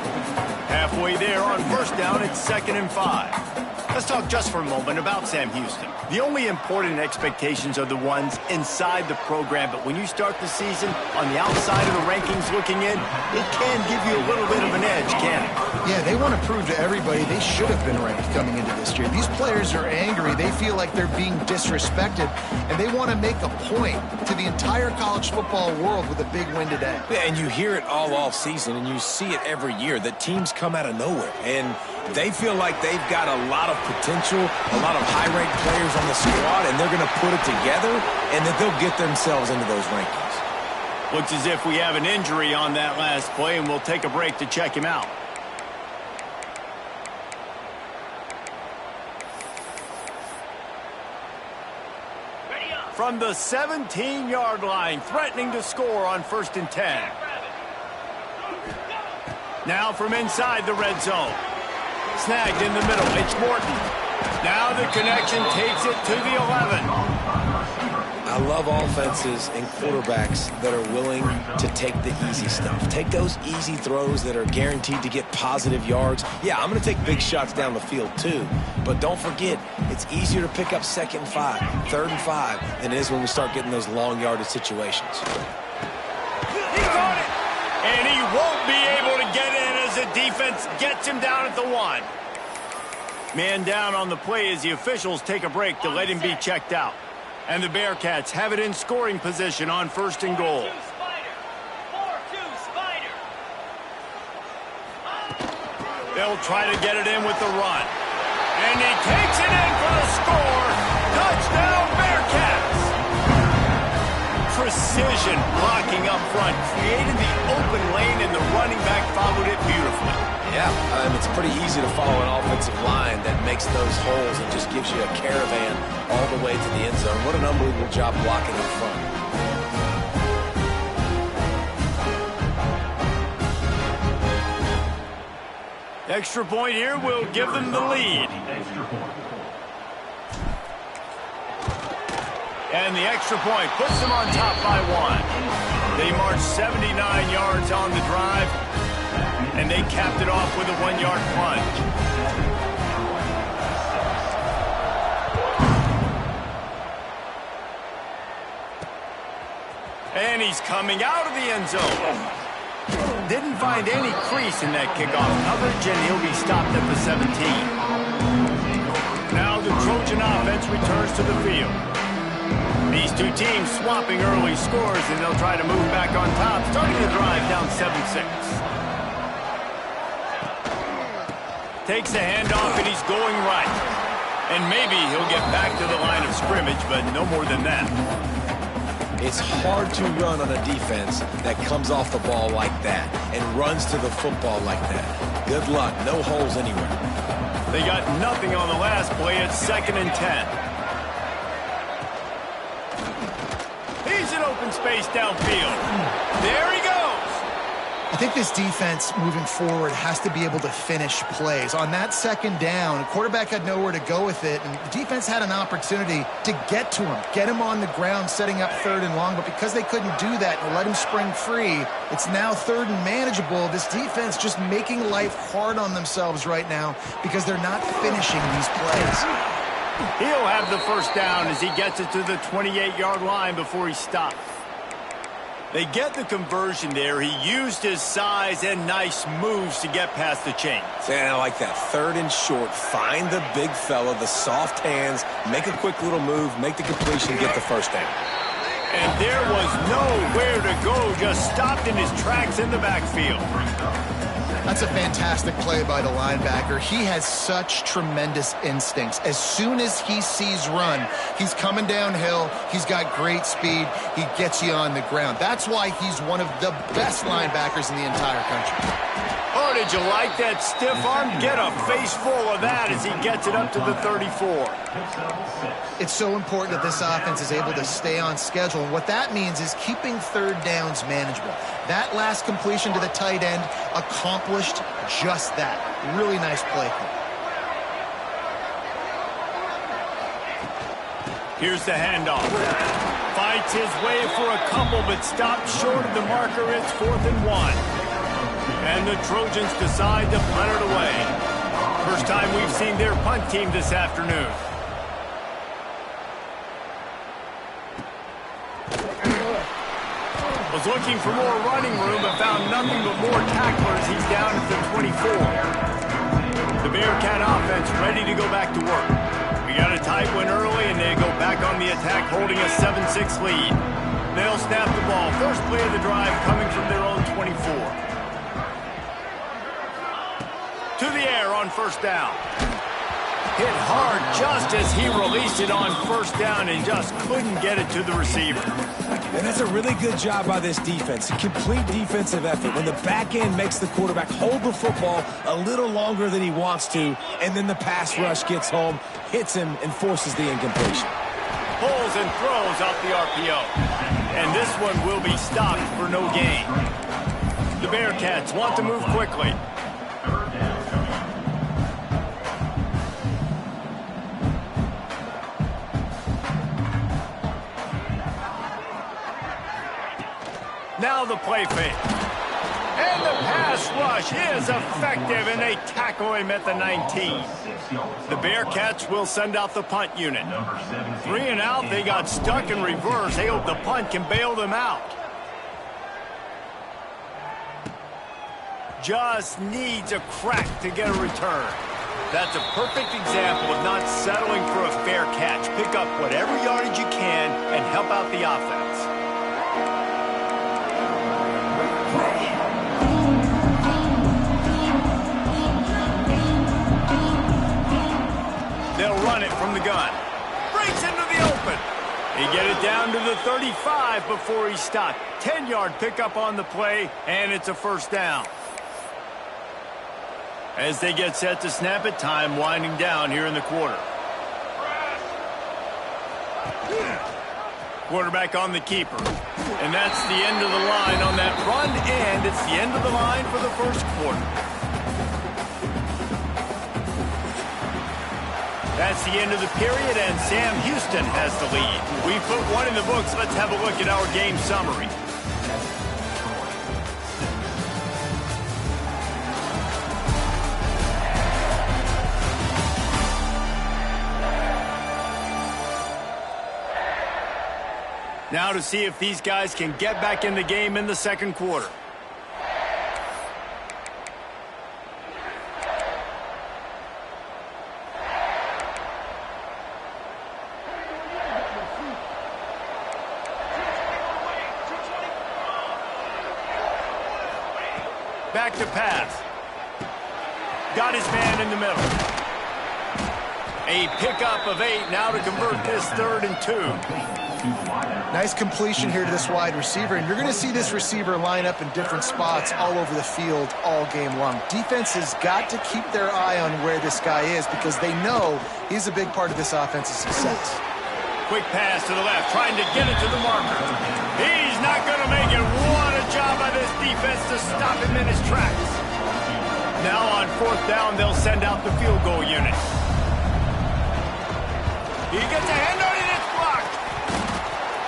Halfway there on first down, it's 2nd and 5. Let's talk just for a moment about Sam Houston. The only important expectations are the ones inside the program, but when you start the season on the outside of the rankings looking in, it can give you a little bit of an edge, can't it? Yeah, they want to prove to everybody they should have been ranked coming into this year. These players are angry. They feel like they're being disrespected, and they want to make a point to the entire college football world with a big win today. Yeah, and you hear it all off season, and you see it every year. The teams come out of nowhere, and they feel like they've got a lot of potential, a lot of high-ranked players on the squad, and they're going to put it together, and that they'll get themselves into those rankings. Looks as if we have an injury on that last play, and we'll take a break to check him out. From the 17-yard line, threatening to score on 1st and 10. Now from inside the red zone. Snagged in the middle, it's Morton. Now the connection takes it to the 11. I love offenses and quarterbacks that are willing to take the easy stuff. Take those easy throws that are guaranteed to get positive yards. Yeah, I'm going to take big shots down the field too. But don't forget, it's easier to pick up 2nd and 5, 3rd and 5 than it is when we start getting those long yardage situations. He got it! And he won't be able to get in as the defense gets him down at the 1. Man down on the play as the officials take a break to let him be checked out. And the Bearcats have it in scoring position on 1st and goal. 4-2 Spider. They'll try to get it in with the run. And he takes it in for the score. Touchdown, Bearcats! Precision blocking up front, created the open lane, and the running back followed it beautifully. Yeah, it's pretty easy to follow an offensive line that makes those holes and just gives you a caravan all the way to the end zone. What an unbelievable job blocking up front. Extra point here will give them the lead. Extra point. And the extra point puts them on top by 1. They marched 79 yards on the drive, and they capped it off with a 1-yard plunge. And he's coming out of the end zone. Didn't find any crease in that kickoff coverage, and he'll be stopped at the 17. Now the Trojan offense returns to the field. These two teams swapping early scores, and they'll try to move back on top, starting the drive down 7-6. Takes a handoff, and he's going right. And maybe he'll get back to the line of scrimmage, but no more than that. It's hard to run on a defense that comes off the ball like that and runs to the football like that. Good luck. No holes anywhere. They got nothing on the last play. It's 2nd and 10. He's in open space downfield. There he goes. I think this defense moving forward has to be able to finish plays. On that 2nd down, the quarterback had nowhere to go with it, and the defense had an opportunity to get to him, get him on the ground, setting up 3rd and long, but because they couldn't do that and let him spring free, it's now 3rd and manageable. This defense just making life hard on themselves right now because they're not finishing these plays. He'll have the 1st down as he gets it to the 28-yard line before he stops. They get the conversion there. He used his size and nice moves to get past the chains. And I like that. 3rd and short. Find the big fella, the soft hands, make a quick little move, make the completion, get the 1st down. And there was nowhere to go, just stopped in his tracks in the backfield. That's a fantastic play by the linebacker. He has such tremendous instincts. As soon as he sees run, he's coming downhill. He's got great speed. He gets you on the ground. That's why he's one of the best linebackers in the entire country. Oh, did you like that stiff arm? Get a face full of that as he gets it up to the 34. It's so important that this offense is able to stay on schedule. And what that means is keeping 3rd downs manageable. That last completion to the tight end accomplished just that. Really nice play. Here's the handoff. Fights his way for a couple, but stopped short of the marker. It's 4th and 1. And the Trojans decide to punt it away. First time we've seen their punt team this afternoon. Was looking for more running room, but found nothing but more tacklers. He's down at the 24. The Bearcat offense ready to go back to work. We got a tight one early, and they go back on the attack, holding a 7-6 lead. They'll snap the ball. First play of the drive coming from their own 24. To the air on 1st down. Hit hard just as he released it on 1st down and just couldn't get it to the receiver. And that's a really good job by this defense. A complete defensive effort. When the back end makes the quarterback hold the football a little longer than he wants to, and then the pass rush gets home, hits him, and forces the incompletion. Pulls and throws off the RPO. And this one will be stopped for no gain. The Bearcats want to move quickly. Now the play fake. And the pass rush is effective, and they tackle him at the 19. The Bearcats will send out the punt unit. 3 and out, they got stuck in reverse. They hope the punt can bail them out. Just needs a crack to get a return. That's a perfect example of not settling for a fair catch. Pick up whatever yardage you can and help out the offense. They'll run it from the gun. Breaks into the open. He get it down to the 35 before he stopped. 10-yard pickup on the play, and it's a first down. As they get set to snap it, time winding down here in the quarter. Quarterback on the keeper. And that's the end of the line on that run, and it's the end of the line for the first quarter. That's the end of the period, and Sam Houston has the lead. We put one in the books. Let's have a look at our game summary. Now to see if these guys can get back in the game in the second quarter. Back to pass. Got his man in the middle. A pickup of 8 now to convert this 3rd and 2. Nice completion here to this wide receiver, and you're going to see this receiver line up in different spots all over the field all game long. Defense has got to keep their eye on where this guy is because they know he's a big part of this offense's success. Quick pass to the left, trying to get it to the marker. He's not going to make it. What a job by this defense to stop him in his tracks. Now on 4th down, they'll send out the field goal unit. He gets a hand on it, and it's blocked.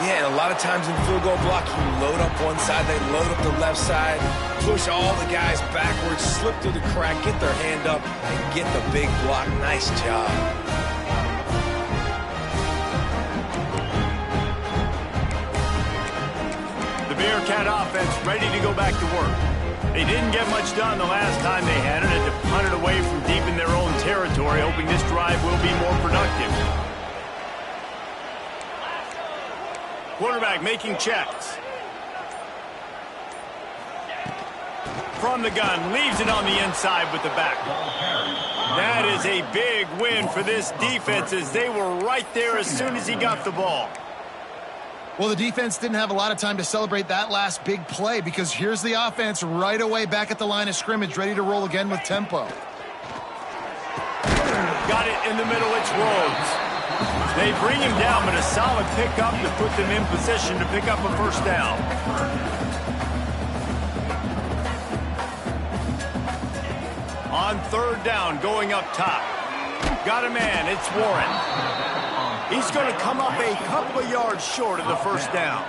Yeah, and a lot of times in field goal block, you load up one side, they load up the left side, push all the guys backwards, slip through the crack, get their hand up, and get the big block. Nice job. The Bearcat offense ready to go back to work. They didn't get much done the last time they had it, and to punt it away from deep in their own territory, hoping this drive will be more productive. Quarterback making checks. From the gun, leaves it on the inside with the back. That is a big win for this defense as they were right there as soon as he got the ball. Well, the defense didn't have a lot of time to celebrate that last big play because here's the offense right away back at the line of scrimmage, ready to roll again with tempo. Got it in the middle, it's Rhodes. They bring him down, but a solid pickup to put them in position to pick up a first down. On 3rd down, going up top. Got a man, it's Warren. He's going to come up a couple of yards short of the first down.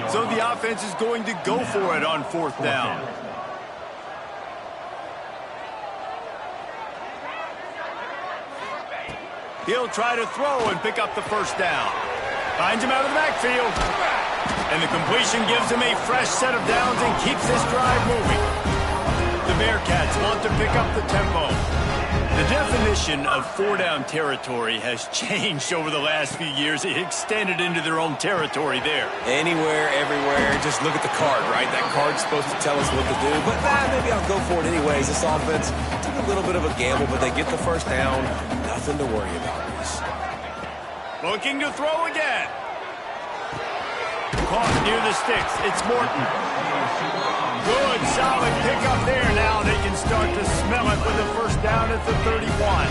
So the offense is going to go for it on 4th down. He'll try to throw and pick up the first down. Finds him out of the backfield. And the completion gives him a fresh set of downs and keeps this drive moving. The Bearcats want to pick up the tempo. The definition of 4-down territory has changed over the last few years. It extended into their own territory there. Anywhere, everywhere, just look at the card, right? That card's supposed to tell us what to do, but maybe I'll go for it anyways. This offense took a little bit of a gamble, but they get the first down. Nothing to worry about. Looking to throw again. Caught near the sticks. It's Morton. Good, solid pickup there. Now they can start to smell it with the first down at the 31.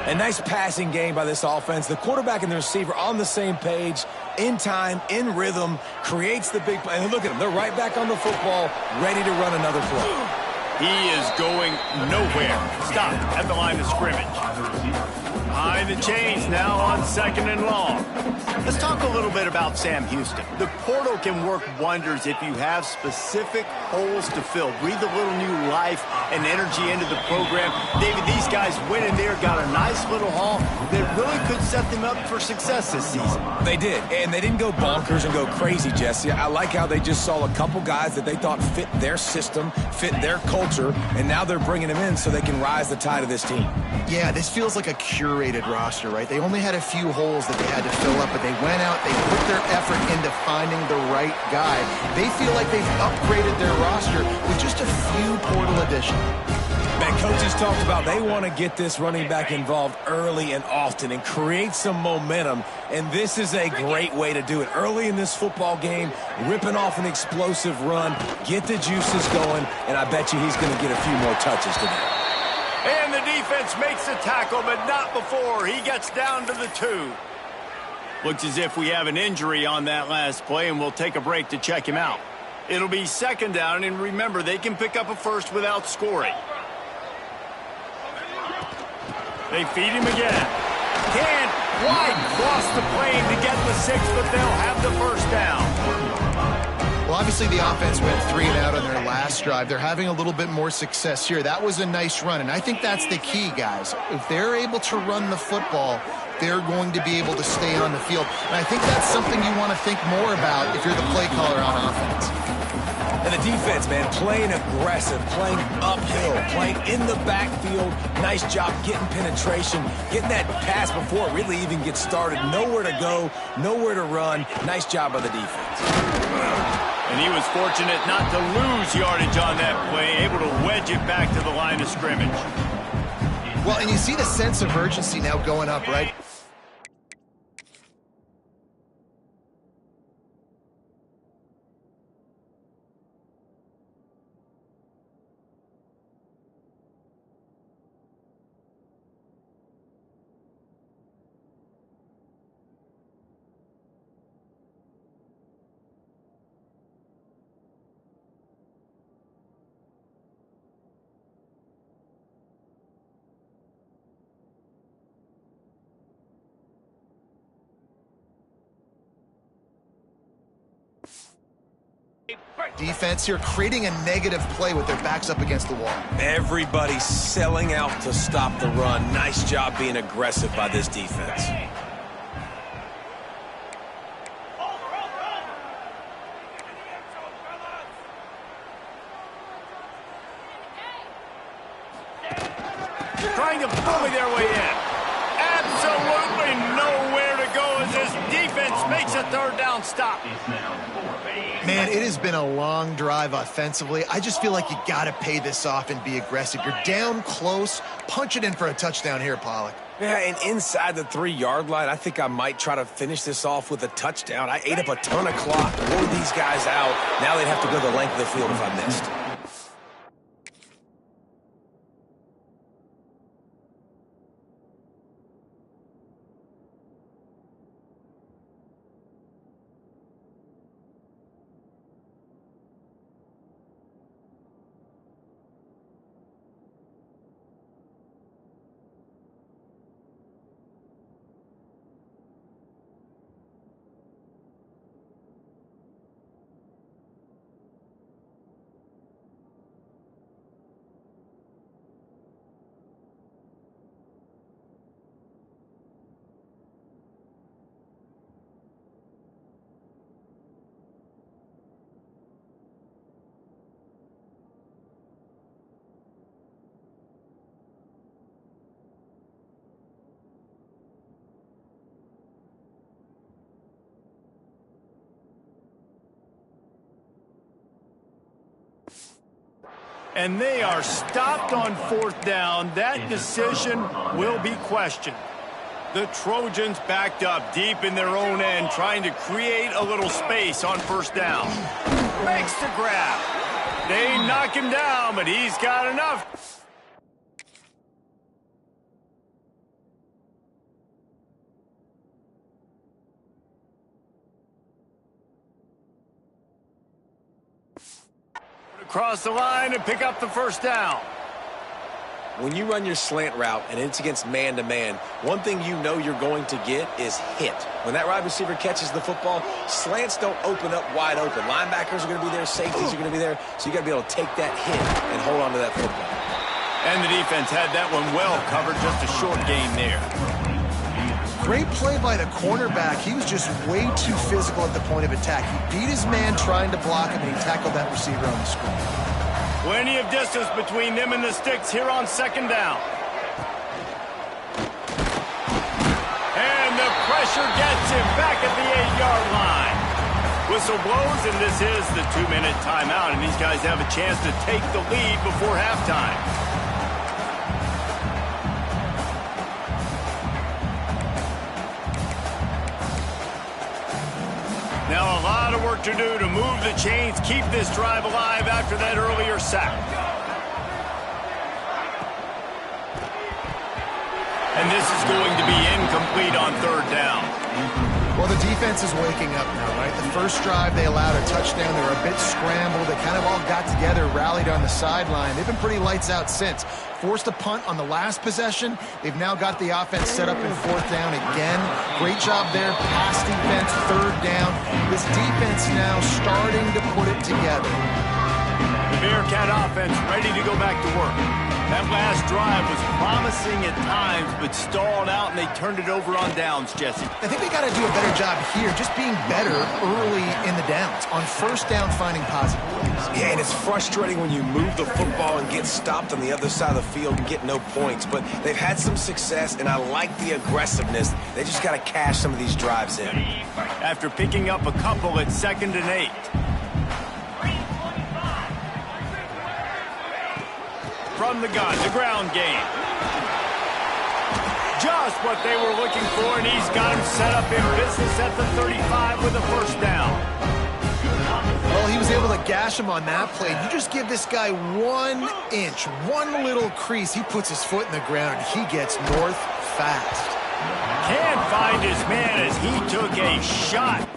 A nice passing game by this offense. The quarterback and the receiver on the same page, in time, in rhythm, creates the big play. And look at them. They're right back on the football, ready to run another play. He is going nowhere. Stop at the line of scrimmage. Behind the chains now on 2nd and long. Let's talk a little bit about Sam Houston. The portal can work wonders if you have specific holes to fill. Breathe a little new life and energy into the program. David, these guys went in there, got a nice little haul that really could set them up for success this season. They did, and they didn't go bonkers and go crazy, Jesse. I like how they just saw a couple guys that they thought fit their system, fit their culture, and now they're bringing them in so they can rise the tide of this team. Yeah, this feels like a curated roster, right? They only had a few holes that they had to fill up, but they went out, they put their effort into finding the right guy. They feel like they've upgraded their roster with just a few portal additions. Man, coaches talked about they want to get this running back involved early and often and create some momentum, and this is a great way to do it. Early in this football game, ripping off an explosive run, get the juices going, and I bet you he's going to get a few more touches today. And the defense makes the tackle, but not before he gets down to the 2. Looks as if we have an injury on that last play, and we'll take a break to check him out. It'll be 2nd down, and remember, they can pick up a first without scoring. They feed him again. Can't quite cross the plane to get the 6, but they'll have the first down. Well, obviously the offense went 3 and out on their last drive. They're having a little bit more success here. That was a nice run, and I think that's the key, guys. If they're able to run the football, they're going to be able to stay on the field. And I think that's something you want to think more about if you're the play caller on offense. And the defense, man, playing aggressive, playing uphill, playing in the backfield. Nice job getting penetration, getting that pass before it really even gets started. Nowhere to go, nowhere to run. Nice job by the defense. And he was fortunate not to lose yardage on that play, able to wedge it back to the line of scrimmage. Well, and you see the sense of urgency now going up, right? Defense here creating a negative play with their backs up against the wall. Everybody's selling out to stop the run. Nice job being aggressive by this defense. Trying to bully their way in. Absolutely nowhere to go as this defense makes a 3rd down stop. Man, it has been a long drive offensively. I just feel like you got to pay this off and be aggressive. You're down close. Punch it in for a touchdown here, Pollock. Yeah, and inside the 3-yard line, I think I might try to finish this off with a touchdown. I ate up a ton of clock, wore these guys out. Now they'd have to go the length of the field if I missed. And they are stopped on 4th down. That decision will be questioned. The Trojans backed up deep in their own end, trying to create a little space on 1st down. Makes the grab. They knock him down, but he's got enough. cross the line and pick up the first down. When you run your slant route and it's against man-to-man, one thing you know you're going to get is hit. When that wide receiver catches the football, slants don't open up wide open. Linebackers are going to be there, safeties are going to be there, so you got to be able to take that hit and hold on to that football. And the defense had that one well covered, just a short gain there. Great play by the cornerback. He was just way too physical at the point of attack. He beat his man trying to block him, and he tackled that receiver on the screen. Plenty of distance between them and the sticks here on second down. And the pressure gets him back at the 8-yard line. Whistle blows, and this is the 2-minute timeout, and these guys have a chance to take the lead before halftime. Now a lot of work to do to move the chains, keep this drive alive after that earlier sack. And this is going to be incomplete on third down. Well, the defense is waking up now, right? The first drive, they allowed a touchdown. They were a bit scrambled. They kind of all got together, rallied on the sideline. They've been pretty lights out since. Forced a punt on the last possession. They've now got the offense set up in fourth down again. Great job there. Pass defense, third down. This defense now starting to put it together. The Bearcat offense ready to go back to work. That last drive was promising at times, but stalled out, and they turned it over on downs, Jesse. I think they got to do a better job here, just being better early in the downs. On first down, finding positive plays. Yeah, and it's frustrating when you move the football and get stopped on the other side of the field and get no points. But they've had some success, and I like the aggressiveness. They just got to cash some of these drives in. After picking up a couple at 2nd and 8. From the gun, the ground game. Just what they were looking for, and he's got him set up in business at the 35 with a first down. Well, he was able to gash him on that play. You just give this guy 1 inch, one little crease, he puts his foot in the ground, and he gets north fast. Can't find his man as he took a shot.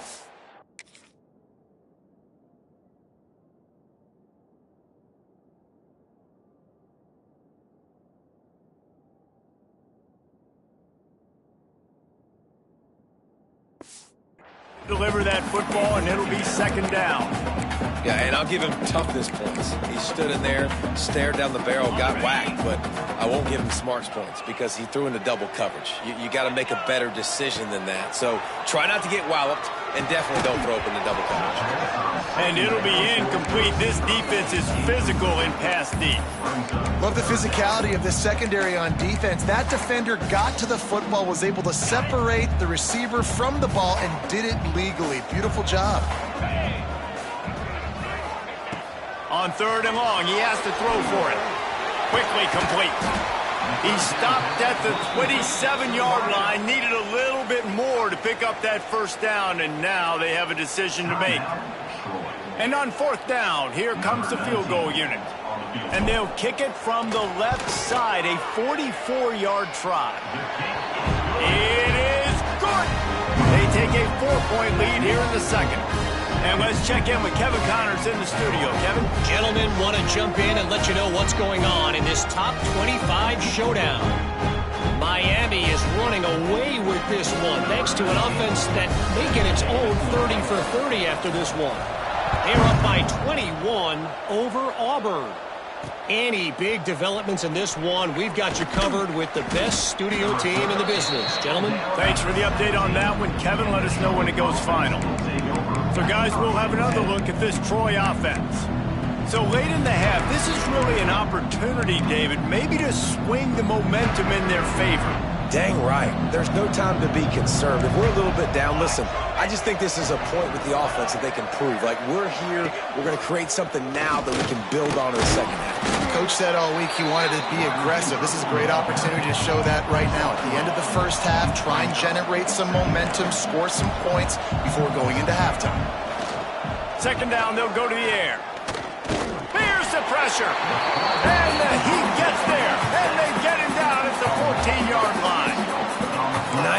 Deliver that football, and it'll be 2nd down. Yeah, and I'll give him toughness points. He stood in there, stared down the barrel, got whacked, but I won't give him smarts points because he threw into double coverage. You got to make a better decision than that. So try not to get walloped, and definitely don't throw up into double coverage. And it'll be incomplete. This defense is physical in pass deep. Love the physicality of this secondary on defense. That defender got to the football, was able to separate the receiver from the ball, and did it legally. Beautiful job. On 3rd and long, he has to throw for it. Quickly complete. He stopped at the 27-yard line, needed a little bit more to pick up that first down, and now they have a decision to make. And on 4th down, here comes the field goal unit. And they'll kick it from the left side, a 44-yard try. It is good. They take a 4-point lead here in the second. And let's check in with Kevin Connors in the studio. Kevin? Gentlemen, want to jump in and let you know what's going on in this top 25 showdown. Miami is running away with this one, thanks to an offense that may get its own 30 for 30 after this one. They're up by 21 over Auburn. Any big developments in this one, we've got you covered with the best studio team in the business. Gentlemen? Thanks for the update on that one, Kevin. Let us know when it goes final. So, guys, we'll have another look at this Troy offense. So, late in the half, this is really an opportunity, David, maybe to swing the momentum in their favor. Dang right. There's no time to be concerned. If we're a little bit down, listen, I just think this is a point with the offense that they can prove. Like, we're here, we're going to create something now that we can build on in the second half. Coach said all week he wanted to be aggressive. This is a great opportunity to show that right now. At the end of the first half, try and generate some momentum, score some points before going into halftime. 2nd down, they'll go to the air. Here's the pressure. And he gets there. And they get him down at the 14-yard line.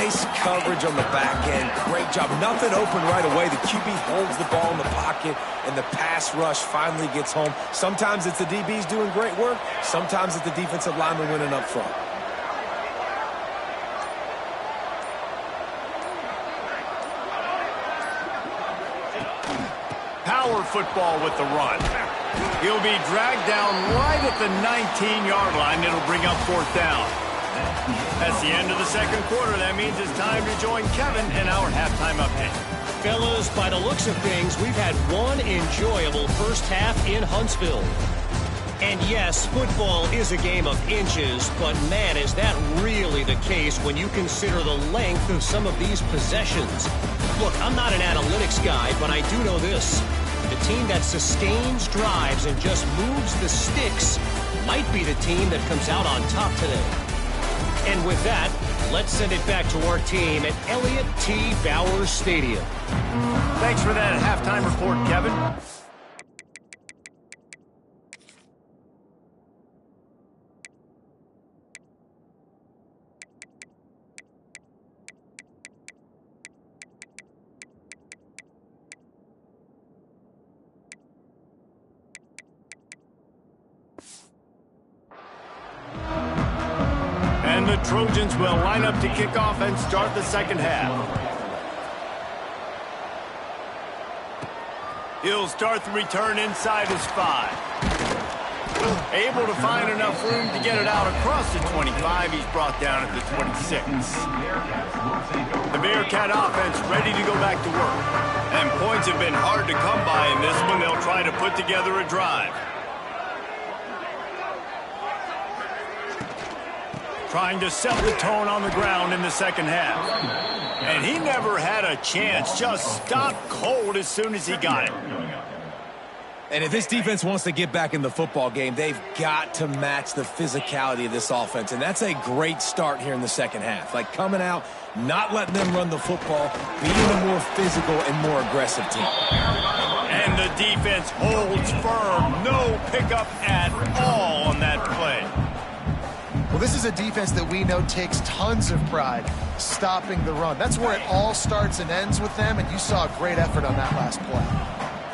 Nice coverage on the back end. Great job. Nothing open right away. The QB holds the ball in the pocket, and the pass rush finally gets home. Sometimes it's the DBs doing great work. Sometimes it's the defensive lineman winning up front. Power football with the run. He'll be dragged down right at the 19-yard line. It'll bring up 4th down. That's the end of the second quarter. That means it's time to join Kevin in our halftime update. Fellas, by the looks of things, we've had one enjoyable first half in Huntsville. And yes, football is a game of inches, but man, is that really the case when you consider the length of some of these possessions. Look, I'm not an analytics guy, but I do know this. The team that sustains drives and just moves the sticks might be the team that comes out on top today. And with that, let's send it back to our team at Elliott T. Bowers Stadium. Thanks for that halftime report, Kevin. And the Trojans will line up to kick off and start the second half. He'll start the return inside his 5. Able to find enough room to get it out across the 25. He's brought down at the 26. The Bearcat offense ready to go back to work. And points have been hard to come by in this one. They'll try to put together a drive. Trying to set the tone on the ground in the second half. And he never had a chance. Just stopped cold as soon as he got it. And if this defense wants to get back in the football game, they've got to match the physicality of this offense. And that's a great start here in the second half. Like coming out, not letting them run the football, being a more physical and more aggressive team. And the defense holds firm. No pickup at all on that play. Well, this is a defense that we know takes tons of pride stopping the run. That's where it all starts and ends with them, and you saw a great effort on that last play.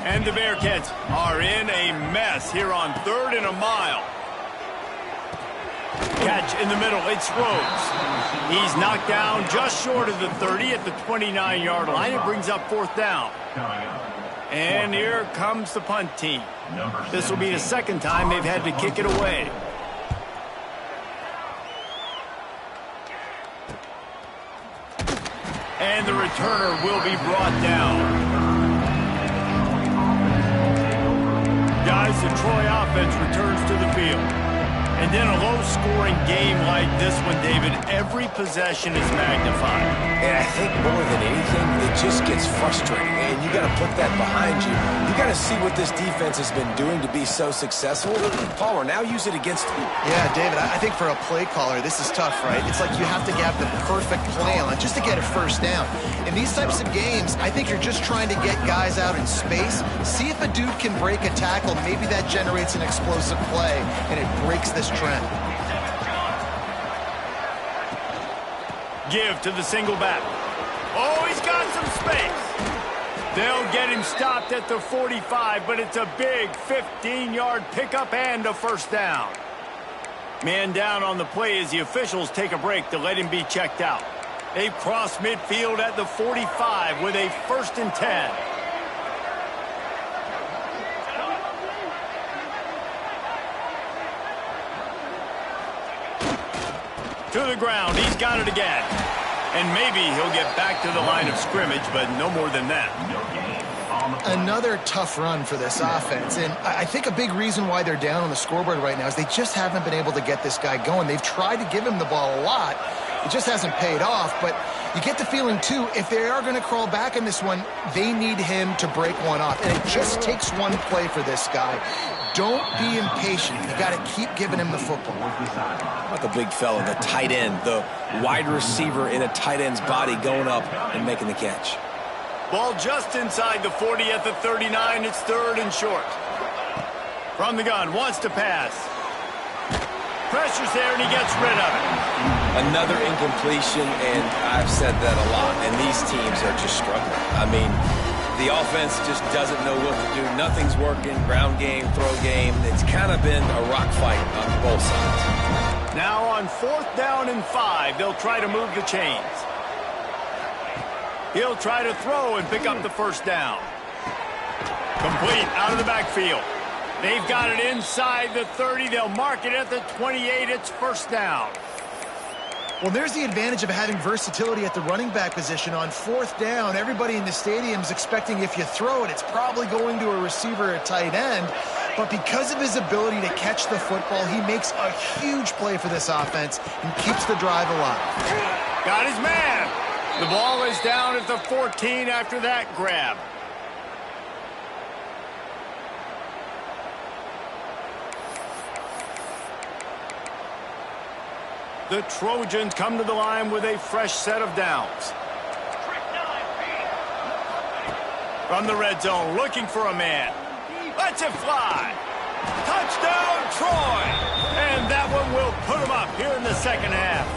And the Bearcats are in a mess here on 3rd and a mile. Catch in the middle. It's Rhodes. He's knocked down just short of the 30 at the 29-yard line. It brings up 4th down. And here comes the punt team. This will be the second time they've had to kick it away. And the returner will be brought down. Guys, the Troy offense returns to the field. And in a low-scoring game like this one, David, every possession is magnified. And I think more than anything, it just gets frustrating. And you got to put that behind you. You got to see what this defense has been doing to be so successful. Palmer, now use it against you. Yeah, David, I think for a play caller, this is tough, right? It's like you have to have the perfect play on just to get a first down. In these types of games, I think you're just trying to get guys out in space, see if a dude can break a tackle. Maybe that generates an explosive play, and it breaks this trend. Give to the single back. Oh, he's got some space. They'll get him stopped at the 45, but it's a big 15-yard pickup and a first down. Man down on the play as the officials take a break to let him be checked out. They've crossed midfield at the 45 with a 1st and 10. To the ground. He's got it again. And maybe he'll get back to the line of scrimmage, but no more than that. Another tough run for this offense, and I think a big reason why they're down on the scoreboard right now is they just haven't been able to get this guy going. They've tried to give him the ball a lot. It just hasn't paid off, but you get the feeling, too, if they are going to crawl back in this one, they need him to break one off, and it just takes one play for this guy. Don't be impatient. You got to keep giving him the football. How about the big fella, the tight end, the wide receiver in a tight end's body going up and making the catch. Ball just inside the 40 at the 39. It's 3rd and short. From the gun, wants to pass. Pressure's there, and he gets rid of it. Another incompletion, and I've said that a lot, and these teams are just struggling. I mean, the offense just doesn't know what to do. Nothing's working. Ground game, throw game. It's kind of been a rock fight on both sides. Now on 4th down and 5, they'll try to move the chains. He'll try to throw and pick up the first down. Complete out of the backfield. They've got it inside the 30. They'll mark it at the 28. It's first down. Well, there's the advantage of having versatility at the running back position. On 4th down, everybody in the stadium is expecting if you throw it, it's probably going to a receiver or tight end. But because of his ability to catch the football, he makes a huge play for this offense and keeps the drive alive. Got his man. The ball is down at the 14 after that grab. The Trojans come to the line with a fresh set of downs. From the red zone, looking for a man. Lets it fly. Touchdown, Troy! And that one will put him up here in the second half.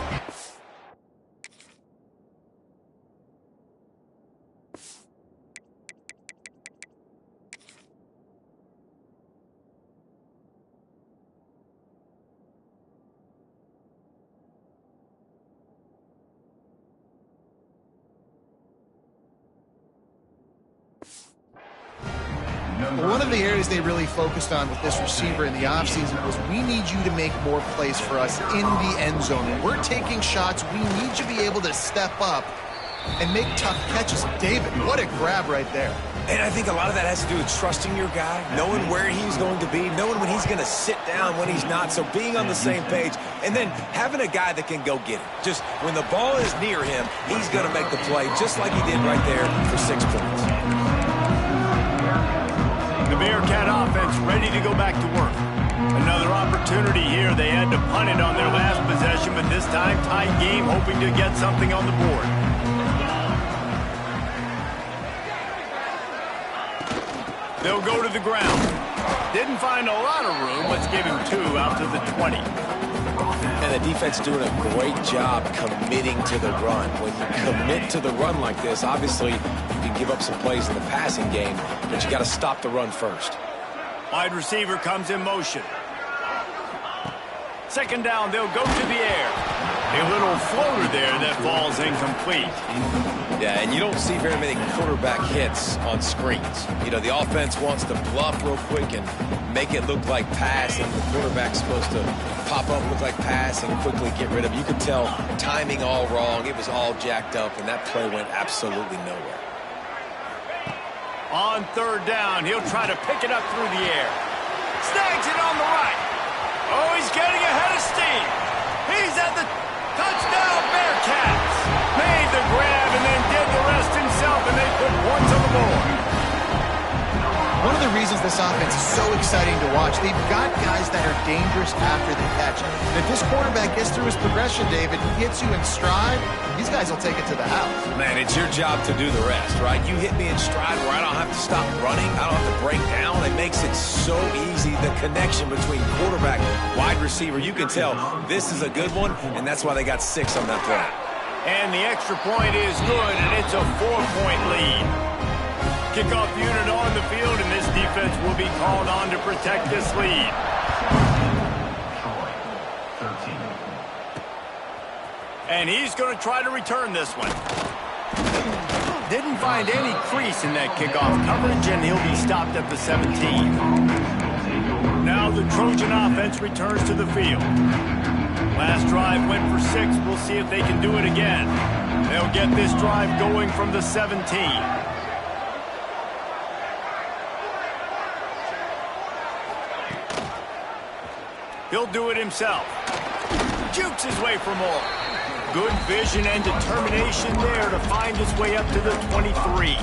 One of the areas they really focused on with this receiver in the offseason was we need you to make more plays for us in the end zone. When we're taking shots, we need you to be able to step up and make tough catches. David, what a grab right there. And I think a lot of that has to do with trusting your guy, knowing where he's going to be, knowing when he's going to sit down, when he's not, so being on the same page, and then having a guy that can go get it. Just when the ball is near him, he's going to make the play, just like he did right there for 6 points. The Bearcat offense ready to go back to work. Another opportunity here. They had to punt it on their last possession, but this time tight game, hoping to get something on the board. They'll go to the ground. Didn't find a lot of room. Let's give him 2 out to the 20. And the defense doing a great job committing to the run. When you commit to the run like this, obviously you can give up some plays in the passing game, but you got to stop the run first. Wide receiver comes in motion. Second down, they'll go to the air. A little floater there that falls incomplete. Yeah, and you don't see very many quarterback hits on screens. You know, the offense wants to bluff real quick and make it look like pass, and the quarterback's supposed to pop up, look like pass, and quickly get rid of it. You could tell timing all wrong. It was all jacked up, and that play went absolutely nowhere. On third down, he'll try to pick it up through the air. Snags it on the right. Oh, he's getting ahead of steam. He's at the touchdown Bearcats. Made the grab and then did the rest himself, and they put points on the board. One of the reasons this offense is so exciting to watch, they've got guys that are dangerous after the catch. And if this quarterback gets through his progression, David, he hits you in stride, these guys will take it to the house. Man, it's your job to do the rest, right? You hit me in stride where I don't have to stop running. I don't have to break down. It makes it so easy, the connection between quarterback, wide receiver. You can tell this is a good one, and that's why they got 6 on that play. And the extra point is good, and it's a 4-point lead. Kickoff unit on the field, and this defense will be called on to protect this lead. Troy, 13. And he's going to try to return this one. Didn't find any crease in that kickoff coverage, and he'll be stopped at the 17. Now the Trojan offense returns to the field. Last drive went for 6. We'll see if they can do it again. They'll get this drive going from the 17. He'll do it himself. Jukes his way for more. Good vision and determination there to find his way up to the 23.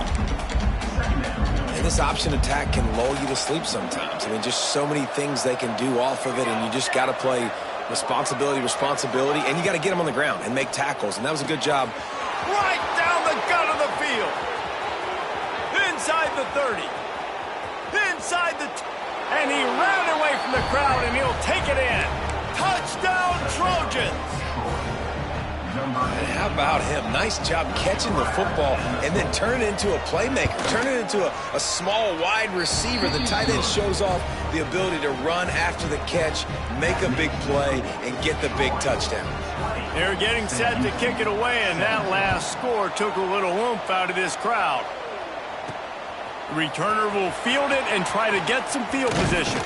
And this option attack can lull you to sleep sometimes. I mean, just so many things they can do off of it, and you just got to play responsibility, and you got to get them on the ground and make tackles, and that was a good job. Right down the gut of the field. Inside the 30. Inside the... And he ran away from the crowd, and he'll take it in. Touchdown, Trojans! And how about him? Nice job catching the football and then turn it into a playmaker. Turn it into a small, wide receiver. The tight end shows off the ability to run after the catch, make a big play, and get the big touchdown. They're getting set to kick it away, and that last score took a little oomph out of this crowd. The returner will field it and try to get some field position.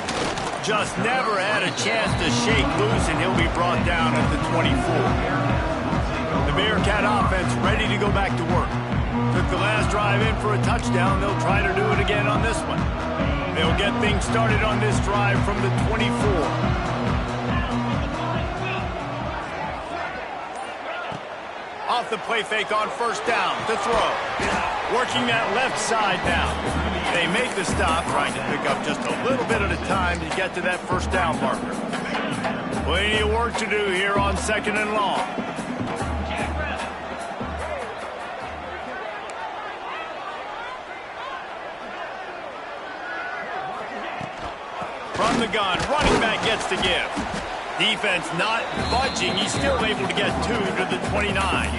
Just never had a chance to shake loose, and he'll be brought down at the 24. The Bearcat offense ready to go back to work. Took the last drive in for a touchdown. They'll try to do it again on this one. They'll get things started on this drive from the 24. Off the play fake on first down to throw. Working that left side now. They make the stop, trying to pick up just a little bit at a time to get to that first down marker. Plenty of work to do here on 2nd and long. From the gun, running back gets to give. Defense not budging. He's still able to get 2 to the 29.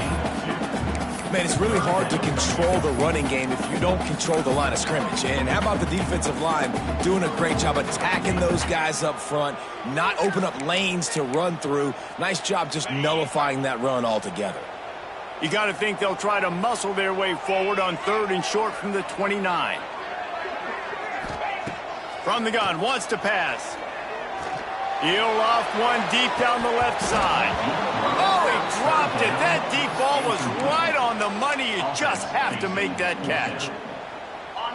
Man, it's really hard to control the running game if you don't control the line of scrimmage. And how about the defensive line doing a great job attacking those guys up front, not open up lanes to run through. Nice job just nullifying that run altogether. You got to think they'll try to muscle their way forward on 3rd and short from the 29. From the gun, wants to pass. He'll loft one deep down the left side. Oh, he dropped it. That deep ball was right on the money. You just have to make that catch.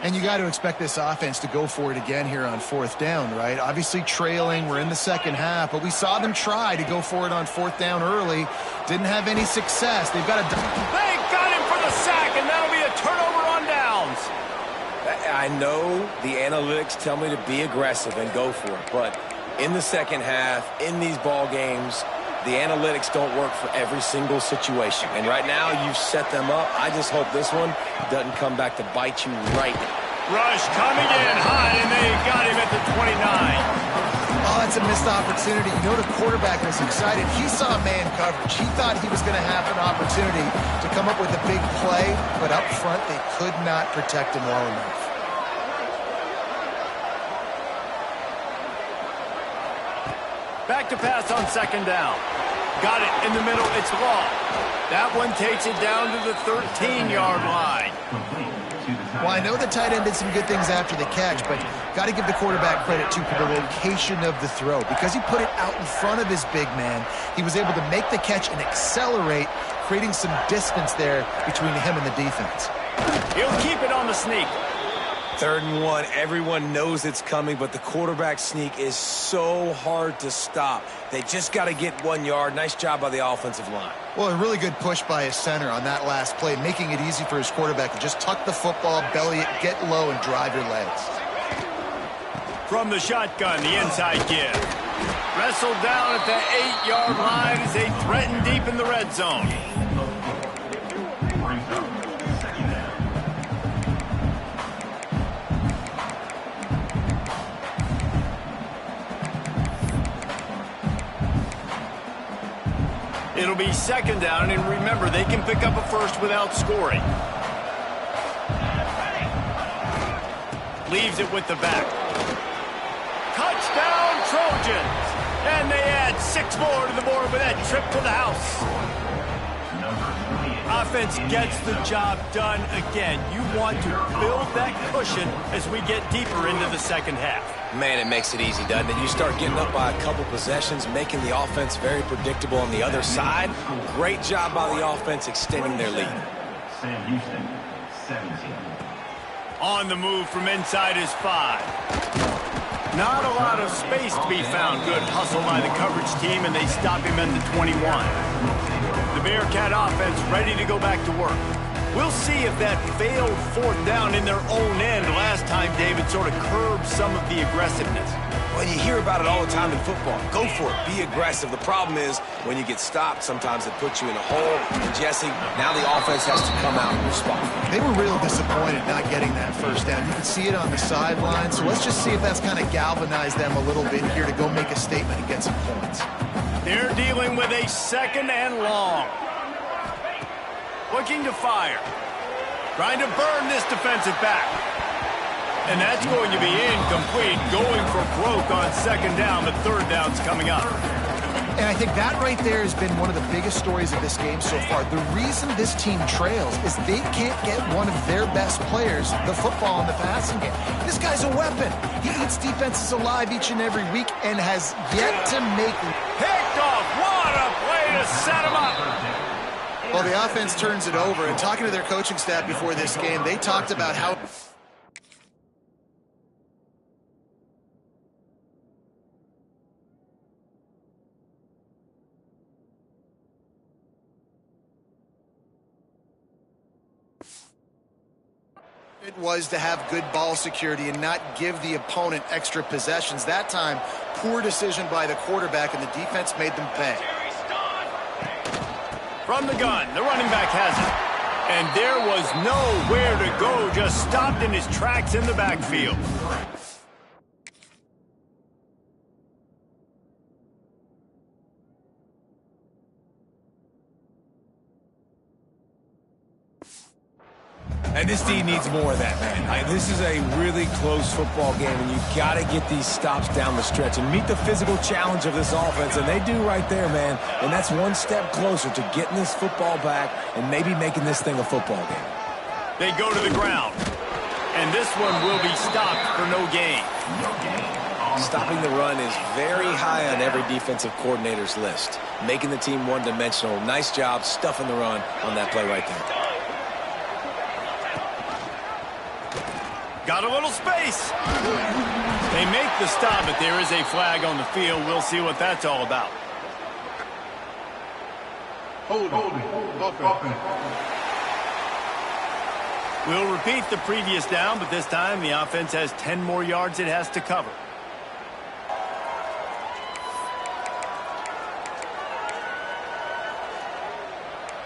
And you got to expect this offense to go for it again here on 4th down, right? Obviously trailing. We're in the second half, but we saw them try to go for it on 4th down early. Didn't have any success. They've got to... They got him for the sack, and that'll be a turnover on downs. I know the analytics tell me to be aggressive and go for it, but in the second half, in these ball games, the analytics don't work for every single situation. And right now, you've set them up. I just hope this one doesn't come back to bite you right. Rush coming in high, and they got him at the 29. Oh, that's a missed opportunity. You know, the quarterback was excited. He saw man coverage. He thought he was going to have an opportunity to come up with a big play, but up front, they could not protect him well enough. Back to pass on 2nd down. Got it in the middle. It's long. That one takes it down to the 13-yard line. Well, I know the tight end did some good things after the catch, but got to give the quarterback credit, too, for the location of the throw. Because he put it out in front of his big man, he was able to make the catch and accelerate, creating some distance there between him and the defense. He'll keep it on the sneak. 3rd and 1, everyone knows it's coming, but the quarterback sneak is so hard to stop. They just got to get 1 yard. Nice job by the offensive line. Well, a really good push by his center on that last play, making it easy for his quarterback to just tuck the football, belly it, get low, and drive your legs. From the shotgun, the inside give. Wrestled down at the 8-yard line as they threaten deep in the red zone. It'll be 2nd down, and remember, they can pick up a first without scoring. Leaves it with the back. Touchdown, Trojans! And they add 6 more to the board with that trip to the house. Offense gets the job done again. You want to build that cushion as we get deeper into the second half. Man, it makes it easy, doesn't it? You start getting up by a couple possessions, making the offense very predictable on the other side. Great job by the offense extending their lead. Sam Houston, 17. On the move from inside his 5. Not a lot of space to be found. Good hustle by the coverage team, and they stop him at the 21. The Bearcat offense ready to go back to work. We'll see if that failed 4th down in their own end last time, David, sort of curbed some of the aggressiveness. Well, you hear about it all the time in football. Go for it. Be aggressive. The problem is when you get stopped, sometimes it puts you in a hole. And, Jesse, now the offense has to come out and respond. They were real disappointed not getting that first down. You can see it on the sideline. So let's just see if that's kind of galvanized them a little bit here to go make a statement and get some points. They're dealing with a 2nd and long. Looking to fire. Trying to burn this defensive back. And that's going to be incomplete. Going for broke on second down, but third down's coming up. And I think that right there has been one of the biggest stories of this game so far. The reason this team trails is they can't get one of their best players the football in the passing game. This guy's a weapon. He eats defenses alive each and every week and has yet to make... Picked off. What a play to set him up. Well, the offense turns it over. And talking to their coaching staff before this game, they talked about how... it was to have good ball security and not give the opponent extra possessions. That time, poor decision by the quarterback, and the defense made them pay. From the gun, the running back has it. And there was nowhere to go, just stopped in his tracks in the backfield. And this team needs more of that, man. This is a really close football game, and you've got to get these stops down the stretch and meet the physical challenge of this offense, and they do right there, man. And that's one step closer to getting this football back and maybe making this thing a football game. They go to the ground, and this one will be stopped for no gain. Stopping the run is very high on every defensive coordinator's list. Making the team one-dimensional. Nice job stuffing the run on that play right there. Got a little space. They make the stop, but there is a flag on the field. We'll see what that's all about. We'll repeat the previous down, but this time the offense has 10 more yards it has to cover.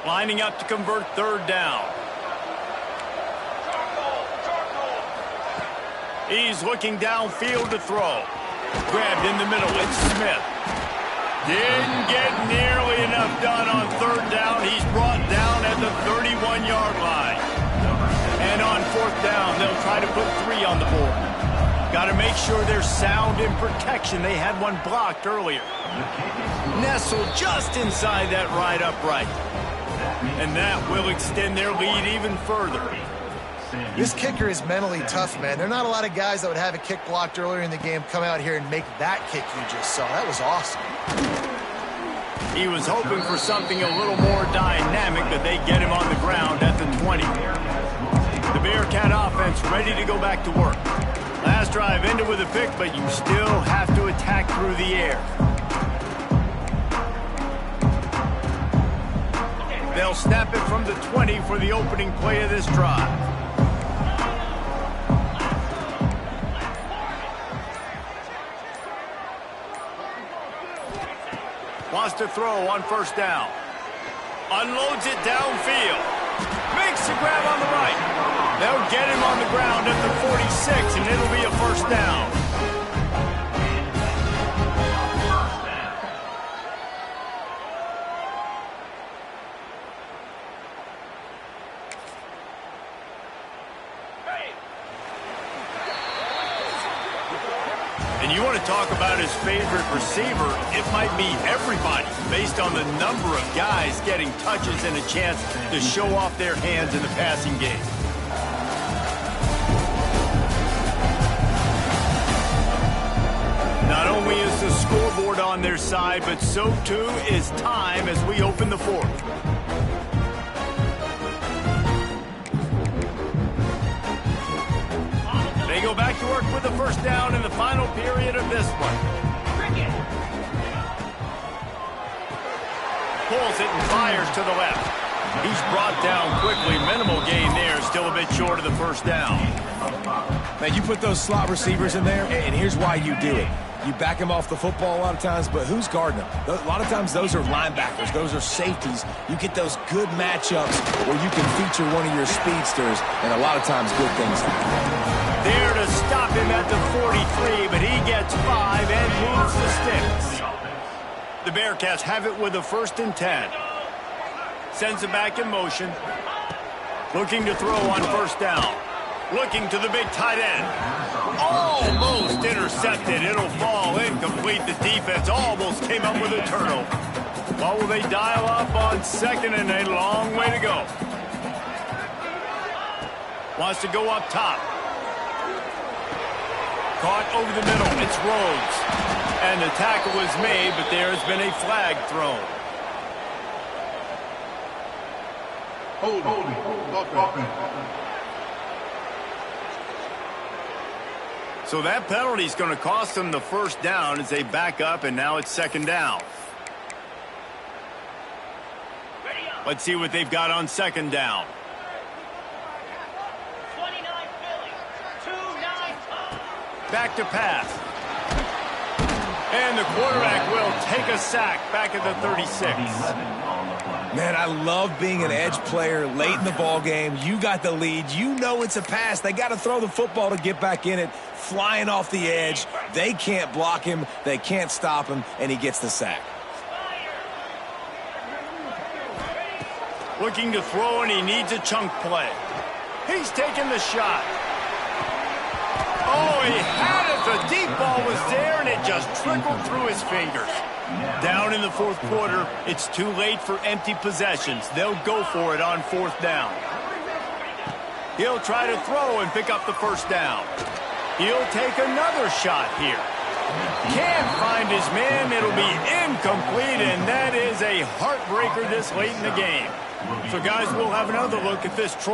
Lining up to convert third down. He's looking downfield to throw. Grabbed in the middle. It's Smith. Didn't get nearly enough done on third down. He's brought down at the 31-yard line. And on fourth down, they'll try to put 3 on the board. Got to make sure they're sound in protection. They had one blocked earlier. Nestled just inside that right upright. And that will extend their lead even further. This kicker is mentally tough, man. There are not a lot of guys that would have a kick blocked earlier in the game come out here and make that kick you just saw. That was awesome. He was hoping for something a little more dynamic, but they get him on the ground at the 20. The Bearcat offense ready to go back to work. Last drive ended with a pick, but you still have to attack through the air. They'll snap it from the 20 for the opening play of this drive. Wants to throw on first down. Unloads it downfield. Makes the grab on the right. They'll get him on the ground at the 46, and it'll be a first down. And you want to talk about his favorite receiver, it might be everybody, based on the number of guys getting touches and a chance to show off their hands in the passing game. Not only is the scoreboard on their side, but so too is time as we open the fourth. They go back to work with the first down in the final period of this one. Pulls it and fires to the left. He's brought down quickly. Minimal gain there. Still a bit short of the first down. Man, you put those slot receivers in there, and here's why you do it. You back them off the football a lot of times, but who's guarding them? A lot of times those are linebackers. Those are safeties. You get those good matchups where you can feature one of your speedsters, and a lot of times good things happen. There to stop him at the 43, but he gets 5 and moves the sticks. The Bearcats have it with a 1st and 10. Sends it back in motion. Looking to throw on first down. Looking to the big tight end. Almost intercepted. It'll fall incomplete. The defense almost came up with a turnover. Well, will they dial up on second and a long way to go? Wants to go up top. Caught over the middle. It's Rhodes. And the tackle was made, but there has been a flag thrown. So that penalty is going to cost them the first down as they back up, and now it's second down. Let's see what they've got on second down. 29 Philly. 2-9. Back to pass. And the quarterback will take a sack back at the 36. Man, I love being an edge player late in the ball game. You got the lead. You know it's a pass. They got to throw the football to get back in it. Flying off the edge. They can't block him. They can't stop him, and he gets the sack. Looking to throw, and he needs a chunk play. He's taking the shot. Oh, he had it. The deep ball was there, and it just trickled through his fingers. Down in the fourth quarter, it's too late for empty possessions. They'll go for it on fourth down. He'll try to throw and pick up the first down. He'll take another shot here. Can't find his man. It'll be incomplete, and that is a heartbreaker this late in the game. So, guys, we'll have another look at this.